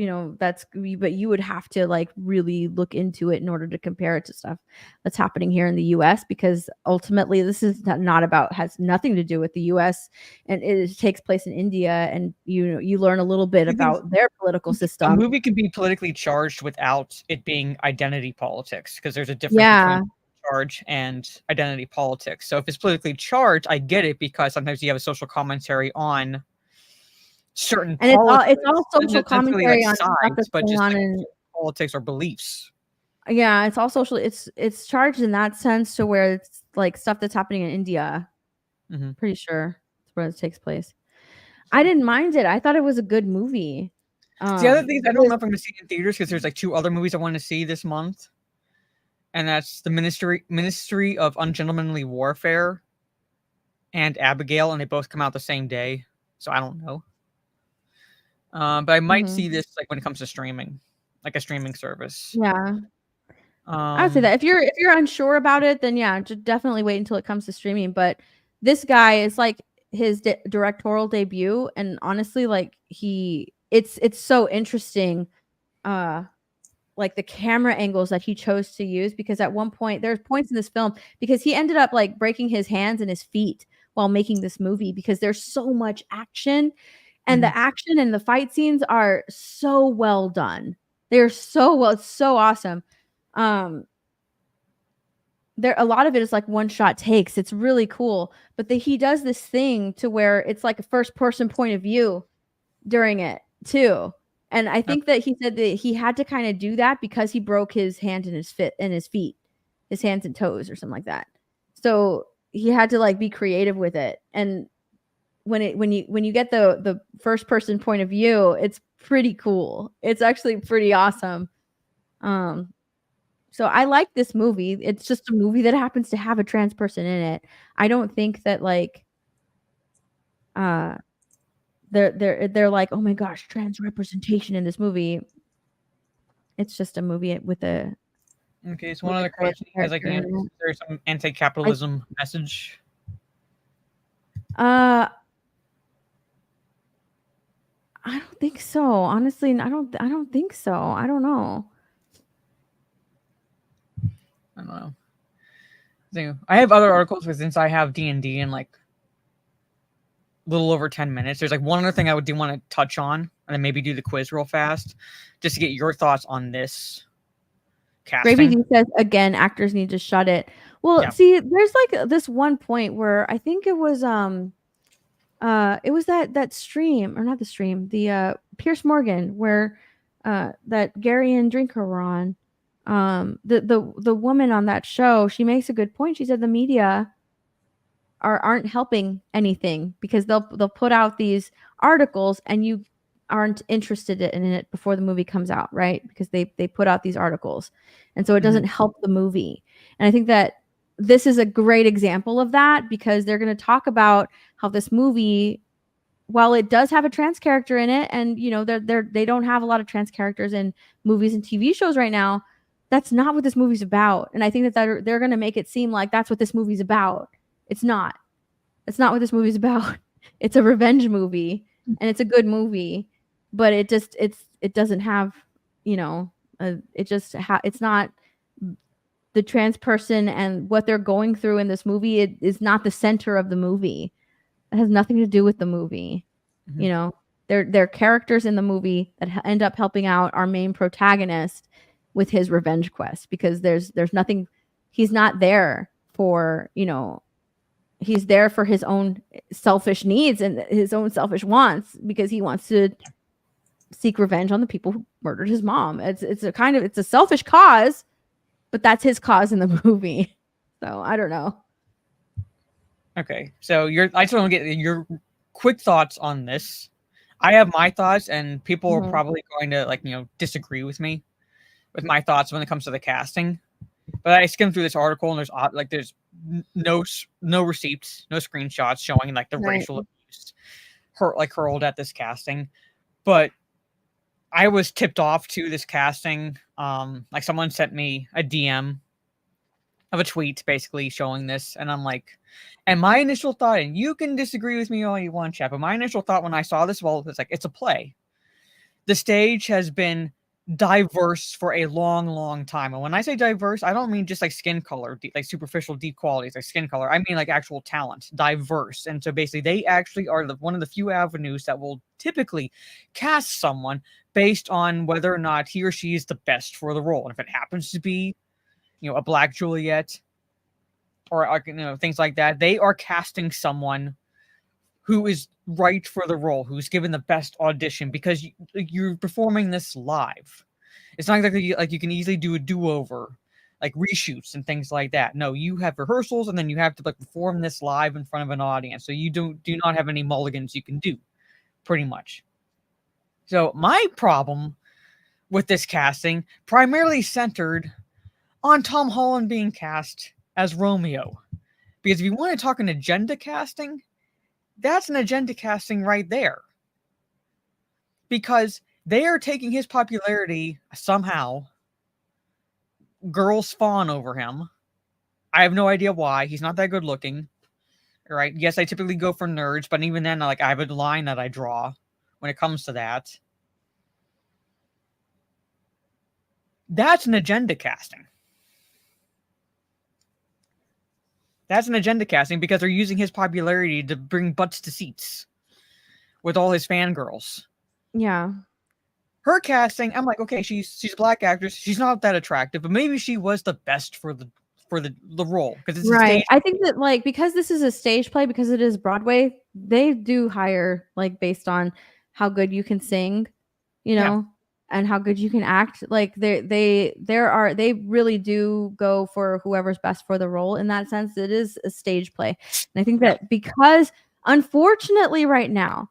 But you would have to like really look into it in order to compare it to stuff that's happening here in the US, because ultimately this is has nothing to do with the US, and it takes place in India, and you learn a little bit about their political system. A movie can be politically charged without it being identity politics, because there's a difference between charge and identity politics. So if it's politically charged, I get it, because sometimes you have a social commentary on certain and it's all social commentary on sides, but just like politics or beliefs. Yeah, it's all social. It's charged in that sense to where it's like stuff that's happening in India. Pretty sure that's where it takes place. I didn't mind it. I thought it was a good movie. The other thing is, I don't know if I'm going to see it in theaters, because there's like 2 other movies I want to see this month, and that's the Ministry of Ungentlemanly Warfare and Abigail, and they both come out the same day. So I don't know. But I might see this like when it comes to streaming, like a streaming service. Yeah. I would say that if you're unsure about it, then yeah, just definitely wait until it comes to streaming. But this guy is like his directorial debut, and honestly, like it's so interesting, like the camera angles that he chose to use, because at one point there's points in this film because he ended up like breaking his hands and his feet while making this movie because there's so much action, and the action and the fight scenes are so well done. They're so well, it's so awesome. There a lot of it is like one shot takes. It's really cool, but he does this thing to where it's like a first person point of view during it too. And I think that he said that he had to kind of do that because he broke his hand and his feet, his hands and toes or something like that. So he had to like be creative with it. And when you get the first person point of view, it's pretty cool. It's actually pretty awesome. So I like this movie. It's just a movie that happens to have a trans person in it. I don't think that like they're like, oh my gosh, trans representation in this movie. It's just a movie with a Okay, so one other question is like, is there some anti-capitalism message? I don't think so. Honestly, I don't think so. I don't know. I don't know. I have other articles, but since I have D&D in like a little over 10 minutes, there's like one other thing I do want to touch on, and then maybe do the quiz real fast, just to get your thoughts on this casting. Gravy D says again, actors need to shut it. Well, Yeah. see, there's like this one point where I think it was that stream, or not the stream, the Pierce Morgan, where that Gary and Drinker were on. The woman on that show, she makes a good point. She said the media aren't helping anything because they'll put out these articles and you aren't interested in it before the movie comes out, right? Because they put out these articles, and so it doesn't help the movie. And I think that this is a great example of that, because they're going to talk about how this movie, while it does have a trans character in it, and you know they don't have a lot of trans characters in movies and TV shows right now, that's not what this movie's about. And I think that they're going to make it seem like that's what this movie's about. It's not. It's not what this movie's about. It's a revenge movie, and it's a good movie, but it doesn't have, you know, it's not the trans person and what they're going through in this movie. It is not the center of the movie. It has nothing to do with the movie. You know, they're characters in the movie that end up helping out our main protagonist with his revenge quest, because there's nothing. He's not there for, you know, he's there for his own selfish needs and his own selfish wants, because he wants to seek revenge on the people who murdered his mom. It's a selfish cause, but that's his cause in the movie. So I don't know. Okay, so I just want to get your quick thoughts on this. I have my thoughts, and people are probably going to, like, you know, disagree with me with my thoughts when it comes to the casting. But I skimmed through this article, and there's no receipts, no screenshots showing like the racial abuse hurled at this casting. But I was tipped off to this casting. Like, someone sent me a DM of a tweet basically showing this, and I'm like, and my initial thought, and you can disagree with me all you want, chat, but my initial thought when I saw this, well, it's like, it's a play. The stage has been diverse for a long time, and when I say diverse, I don't mean just like skin color, like superficial deep qualities like skin color. I mean like actual talent, diverse. And so basically they actually are one of the few avenues that will typically cast someone based on whether or not he or she is the best for the role. And if it happens to be, you know, a Black Juliet or, you know, things like that, they are casting someone who is right for the role, who's given the best audition, because you're performing this live. It's not exactly like you can easily do a do-over, like reshoots and things like that. No, you have rehearsals, and then you have to like perform this live in front of an audience. So you do not have any mulligans you can do, pretty much. So my problem with this casting primarily centered on Tom Holland being cast as Romeo. Because if you want to talk an agenda casting, that's an agenda casting right there. Because they are taking his popularity somehow girls fawn over him. I have no idea why. He's not that good looking. Right? Yes, I typically go for nerds, but even then, like, I have a line that I draw when it comes to that. That's an agenda casting. That's an agenda casting because they're using his popularity to bring butts to seats with all his fangirls. Yeah. Her casting, I'm like, okay, she's a black actress. She's not that attractive, but maybe she was the best for the role because it's Right. a stage. I think that like because this is a stage play, because it is Broadway, they do hire like based on how good you can sing, you know, and how good you can act. Like they really do go for whoever's best for the role. In that sense, it is a stage play. And I think that because unfortunately right now,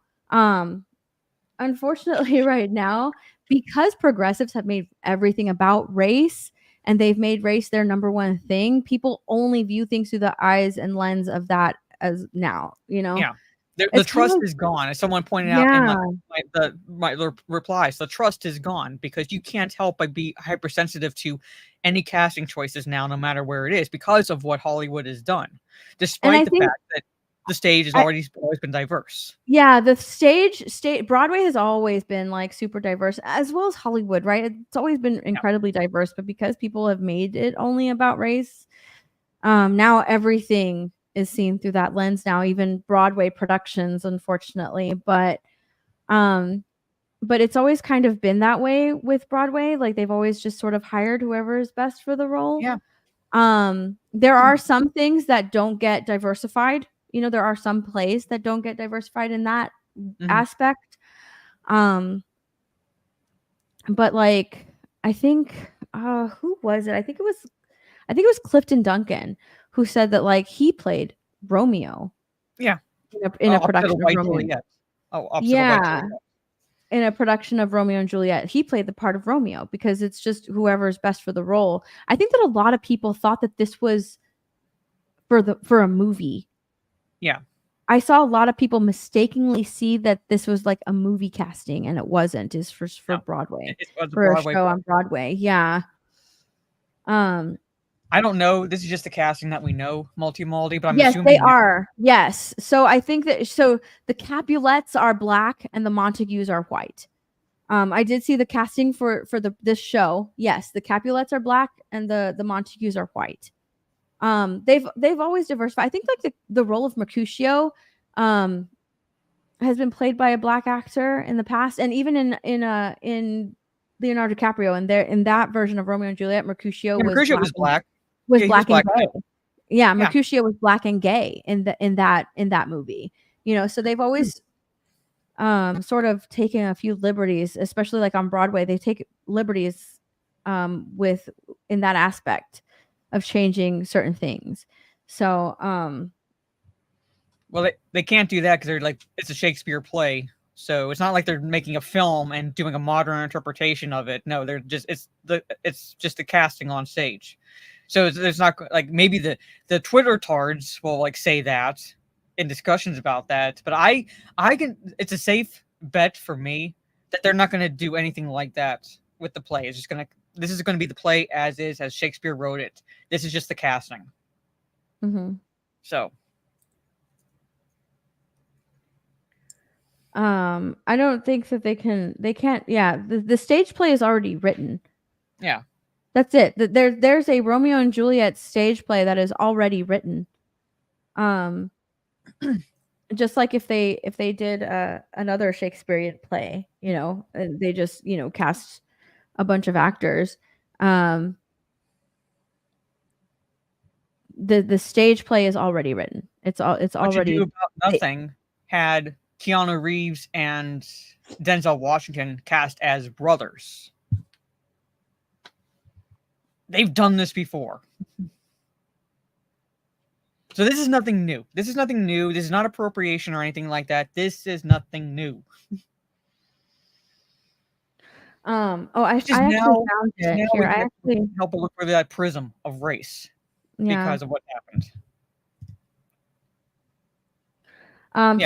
because progressives have made everything about race and they've made race their number one thing, people only view things through the eyes and lens of that as now, you know? Yeah. The trust is gone. As someone pointed out in my replies, the trust is gone because you can't help but be hypersensitive to any casting choices now, no matter where it is, because of what Hollywood has done, despite the fact that the stage has always been diverse. Yeah, the stage Broadway has always been like super diverse, as well as Hollywood, right? It's always been incredibly diverse, but because people have made it only about race, now everything is seen through that lens now, even Broadway productions, unfortunately. But it's always kind of been that way with Broadway. Like they've always just sort of hired whoever is best for the role. Yeah. There are some things that don't get diversified. You know, there are some plays that don't get diversified in that aspect. But like, I think, who was it? I think it was Clifton Duncan who said that like he played Romeo. Yeah. In a production of Romeo. Juliet. In a production of Romeo and Juliet, he played the part of Romeo because it's just whoever's best for the role. I think that a lot of people thought that this was for a movie. Yeah. I saw a lot of people mistakenly see that this was like a movie casting, and it wasn't. It's for Broadway. It was for a show on Broadway. Yeah. I don't know. This is just the casting that we know, multi-maldi, but I'm yes, assuming they are. Yes. So I think that the Capulets are black and the Montagues are white. I did see the casting for this show. Yes, the Capulets are black and the Montagues are white. They've always diversified. I think like the role of Mercutio has been played by a black actor in the past, and even in Leonardo DiCaprio, and in that version of Romeo and Juliet, Mercutio was black. Was black and gay. Yeah, Mercutio was black and gay in that movie. You know, so they've always sort of taken a few liberties, especially like on Broadway. They take liberties with in that aspect of changing certain things. So well, they can't do that because they're like, it's a Shakespeare play. So it's not like they're making a film and doing a modern interpretation of it. No, they're just it's just a casting on stage. So there's not like maybe the Twitter tards will like say that in discussions about that, but I can, it's a safe bet for me that they're not going to do anything like that with the play. It's just this is going to be the play as Shakespeare wrote it. This is just the casting. Mm-hmm. So. I don't think that they can't. Yeah, the stage play is already written. Yeah, that's it. There's a Romeo and Juliet stage play that is already written. Just like if they did another Shakespearean play, you know, and they just cast a bunch of actors. The stage play is already written. It's already. You Do About Nothing had Keanu Reeves and Denzel Washington cast as brothers. They've done this before. So this is nothing new. This is not appropriation or anything like that. This is nothing new. I actually found it here. I actually help look through that prism of race because of what happened. So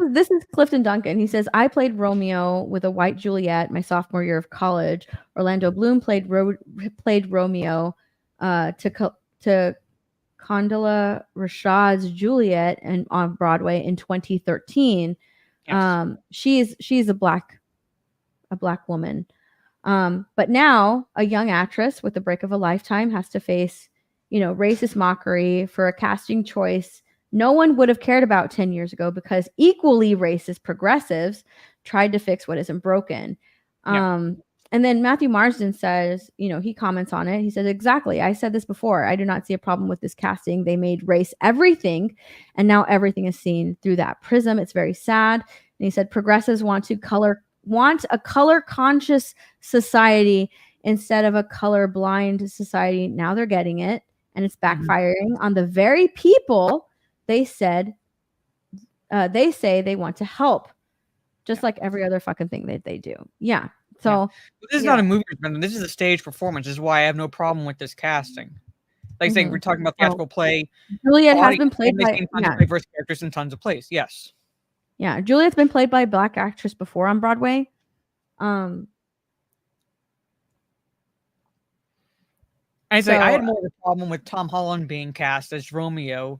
this is Clifton Duncan. He says, I played Romeo with a white Juliet my sophomore year of college. Orlando Bloom played Romeo to Condola Rashad's Juliet and on Broadway in 2013. Yes. She's a black woman. But now a young actress with the break of a lifetime has to face, racist mockery for a casting choice no one would have cared about 10 years ago because equally racist progressives tried to fix what isn't broken. Yeah. And then Matthew Marsden says, he comments on it. He says, exactly. I said this before. I do not see a problem with this casting. They made race everything, and now everything is seen through that prism. It's very sad. And he said, progressives want a color conscious society instead of a color blind society. Now they're getting it, and it's backfiring on the very people they say they want to help, just like every other fucking thing that they do. Yeah. So this is not a movie. This is a stage performance. This is why I have no problem with this casting. Like I say, we're talking about theatrical play. Juliet has been played by tons of diverse characters in tons of plays. Yes. Yeah, Juliet's been played by a black actress before on Broadway. I had more of a problem with Tom Holland being cast as Romeo,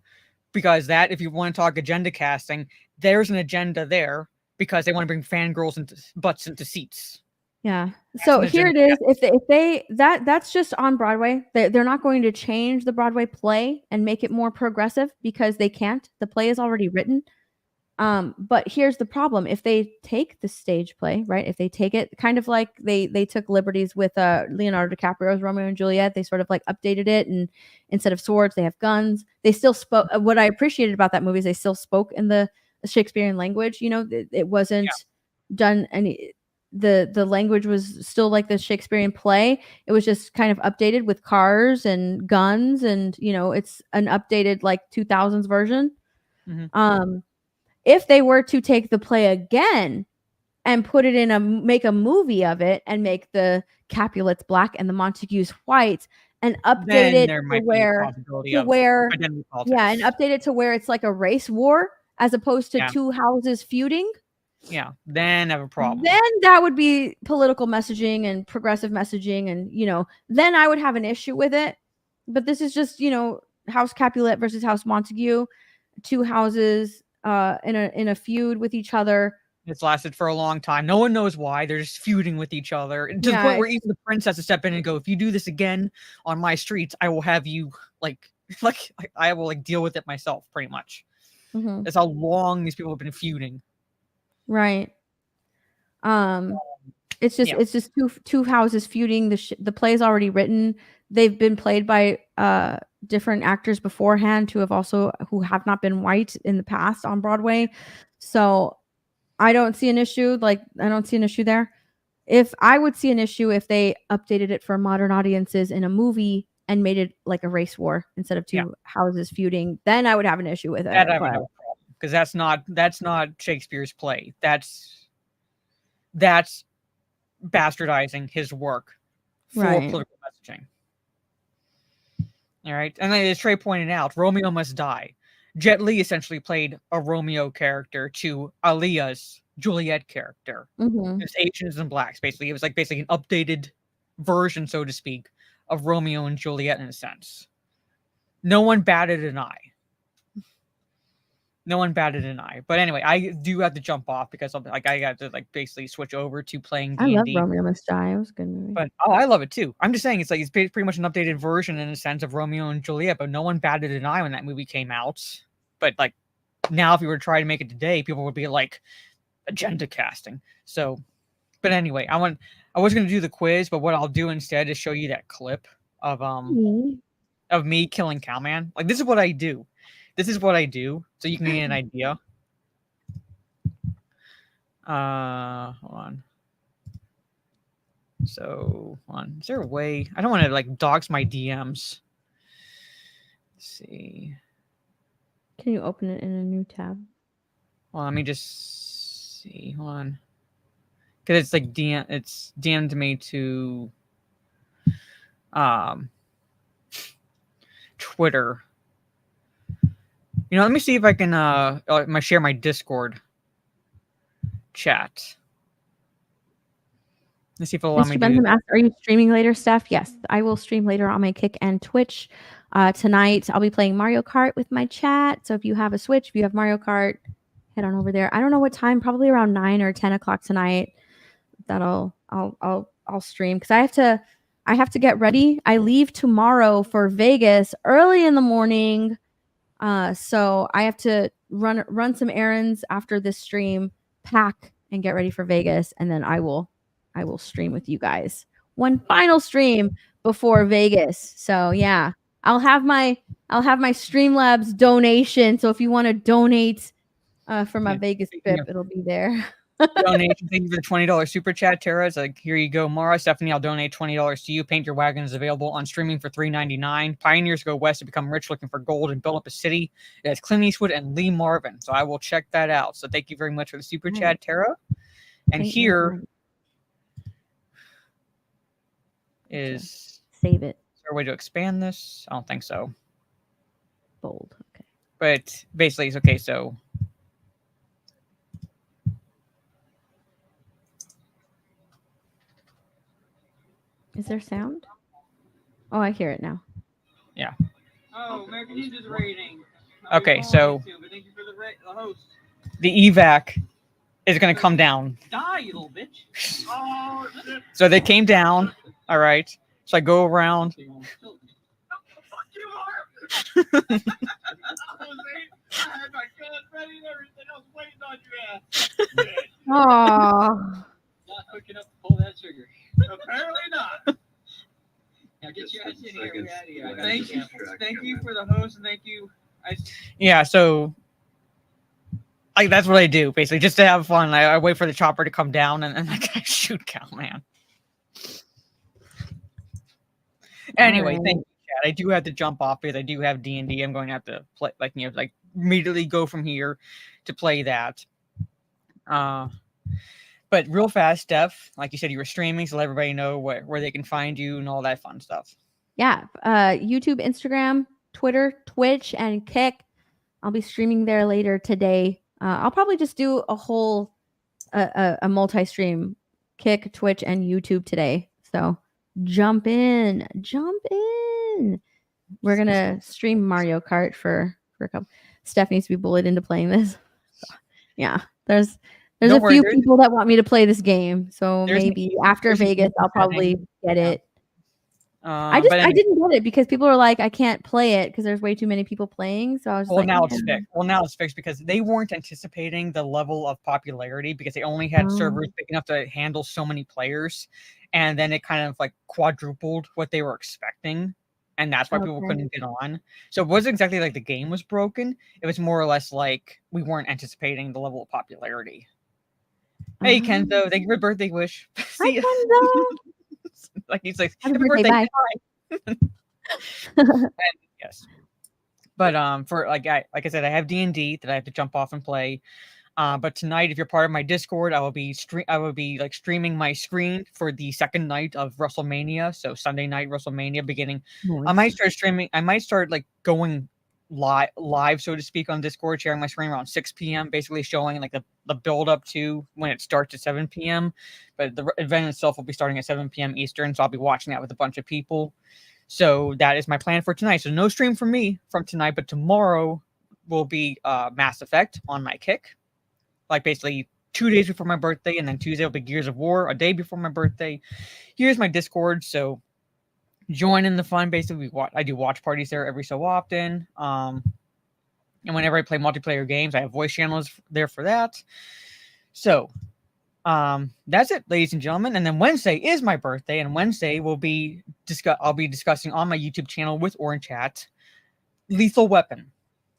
because that, if you want to talk agenda casting, there's an agenda there because they want to bring fangirls and butts into seats. Yeah. So here it is. If they that's just on Broadway. They're not going to change the Broadway play and make it more progressive because they can't. The play is already written. But here's the problem. If they take the stage play, right? If they take it kind of like they took liberties with Leonardo DiCaprio's Romeo and Juliet, they sort of like updated it, and instead of swords, they have guns. They still spoke. What I appreciated about that movie is they still spoke in the Shakespearean language. It wasn't done any. The language was still like the Shakespearean play. It was just kind of updated with cars and guns, and it's an updated like 2000s version. If they were to take the play again and put it make a movie of it and make the Capulets black and the Montagues white and update it and update it to where it's like a race war as opposed to two houses feuding. Yeah, then I have a problem. Then that would be political messaging and progressive messaging, and then I would have an issue with it. But this is just House Capulet versus House Montague, two houses in a feud with each other. It's lasted for a long time. No one knows why. They're just feuding with each other to the point where even the prince has to step in and go, if you do this again on my streets, I will have you I will deal with it myself, pretty much. That's how long these people have been feuding. Right. It's just two houses feuding. The play is already written. They've been played by different actors beforehand who have not been white in the past on Broadway. So I don't see an issue. I don't see an issue there. If I would see an issue if they updated it for modern audiences in a movie and made it like a race war instead of two houses feuding, then I would have an issue with it. That I have no problem, because that's not Shakespeare's play. That's bastardizing his work for political messaging. All right. And then as Trey pointed out, Romeo Must Die. Jet Li essentially played a Romeo character to Aaliyah's Juliet character. It's Asians and blacks, basically. It was basically an updated version, so to speak, of Romeo and Juliet in a sense. No one batted an eye. But anyway, I do have to jump off because I got to basically switch over to playing D&D. I love Romeo Must Die. It was a good movie. But I love it too. I'm just saying it's pretty much an updated version in a sense of Romeo and Juliet, but no one batted an eye when that movie came out. But now if you were to try to make it today, people would be like agenda casting. So, but anyway, I was going to do the quiz, but what I'll do instead is show you that clip of me killing Cowman. This is what I do. So you can get an idea. Hold on. So, hold on. Is there a way? I don't want to dox my DMs. Let's see. Can you open it in a new tab? Well, let me just see. Hold on. Because it's DM'd me to Twitter. Let me see if I can share my Discord chat. Let's see if it'll allow me Mr. to do Bentham that. asked, "Are you streaming later, Steph?" Yes, I will stream later on my Kick and Twitch. Tonight, I'll be playing Mario Kart with my chat. So if you have a Switch, if you have Mario Kart, head on over there. I don't know what time, probably around 9 or 10 o'clock tonight. I'll stream because I have to get ready. I leave tomorrow for Vegas early in the morning. So I have to run some errands after this stream, pack and get ready for Vegas, and then I will stream with you guys. One final stream before Vegas. So yeah, I'll have my Streamlabs donation. So if you want to donate for my Vegas trip, it'll be there. Donation. Thank you for the $20 super chat, Tara. It's like, here you go, Mara. Stephanie, I'll donate $20 to you. Paint Your Wagon is available on streaming for $3.99. Pioneers go west to become rich, looking for gold and build up a city. It has Clint Eastwood and Lee Marvin. So I will check that out. So thank you very much for the super chat, Tara. And Thank here you. is Save it. Is there a way to expand this? I don't think so. Bold. Okay. But basically, it's okay. So Is there sound? Oh, I hear it now. yeah. Oh, American Ninja's rating. Okay, so But thank you for the host. the evac is going to come down. Die, you little bitch. Oh, shit. So they came down. All right. So I go around. Fuck you, Mark. I had my gun ready and everything. I was waiting on you, ass. Oh. Not quick enough to pull that trigger. Apparently not. Now get your ass in here. We're out of here. Thank you for the host, and thank you. Yeah, so like that's what I do basically, just to have fun. I wait for the chopper to come down and then I shoot Cowman. Anyway, thank you, Chad. I do have to jump off because I do have D&D. I'm going to have to play, like immediately go from here to play that. But real fast, Steph, like you said, you were streaming, so let everybody know where they can find you and all that fun stuff. Yeah. YouTube, Instagram, Twitter, Twitch, and Kick. I'll be streaming there later today. I'll probably just do a whole a multi-stream, Kick, Twitch, and YouTube today. So jump in. We're gonna stream Mario Kart for a couple. Steph needs to be bullied into playing this. Yeah, there's Don't a few worry, people that want me to play this game. So maybe after Vegas, I'll probably get it. I didn't get it because people are like, I can't play it because there's way too many people playing. So I was like, now it's fixed. Well, now it's fixed because they weren't anticipating the level of popularity because they only had servers big enough to handle so many players, and then it kind of like quadrupled what they were expecting, and that's why people couldn't get on. So it wasn't exactly like the game was broken. It was more or less like we weren't anticipating the level of popularity. Hey Kenzo, thank you for the birthday wish. See ya. Like he's like, happy birthday, bye. And, yes, but for like I said, I have D&D that I have to jump off and play. But tonight, if you're part of my Discord, I will be streaming my screen for the second night of WrestleMania. So Sunday night WrestleMania beginning. Nice. I might start streaming. I might start like going live, so to speak, on Discord, sharing my screen around 6 p.m. basically showing like the build up to when it starts at 7 p.m. But the event itself will be starting at 7 p.m. Eastern, so I'll be watching that with a bunch of people. So that is my plan for tonight. So no stream from me from tonight, but tomorrow will be Mass Effect on my Kick, like basically 2 days before my birthday, and then Tuesday will be Gears of War a day before my birthday. Here's my Discord, so join in the fun. Basically, I do watch parties there every so often. And whenever I play multiplayer games, I have voice channels there for that. So that's it, ladies and gentlemen. And then Wednesday is my birthday, and Wednesday I'll be discussing on my YouTube channel with Orange Chat Lethal Weapon.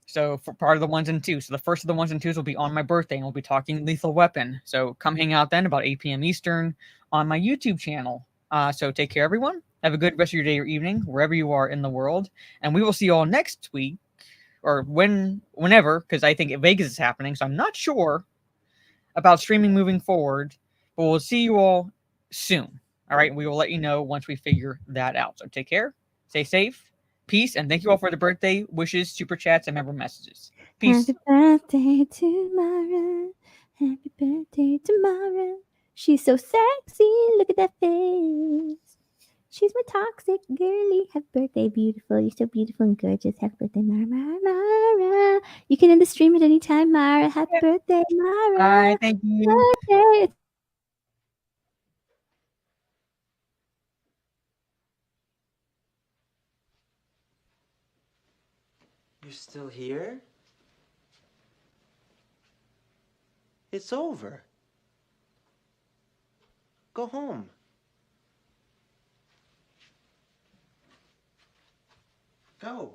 So for part of the 1s and 2s. So the first of the 1s and 2s will be on my birthday, and we'll be talking Lethal Weapon. So come hang out then about 8 p.m. Eastern on my YouTube channel. So take care, everyone. Have a good rest of your day or evening, wherever you are in the world. And we will see you all next week, or whenever, because I think Vegas is happening. So I'm not sure about streaming moving forward, but we'll see you all soon. All right. We will let you know once we figure that out. So take care, stay safe, peace, and thank you all for the birthday wishes, super chats, and member messages. Peace. Happy birthday tomorrow. Happy birthday tomorrow. She's so sexy. Look at that face. She's my toxic girly. Happy birthday, beautiful. You're so beautiful and gorgeous. Happy birthday, Mara, Mara, Mara. You can end the stream at any time, Mara. Happy birthday, Mara. Bye. Thank you. Birthday. You're still here? It's over. Go home. Go.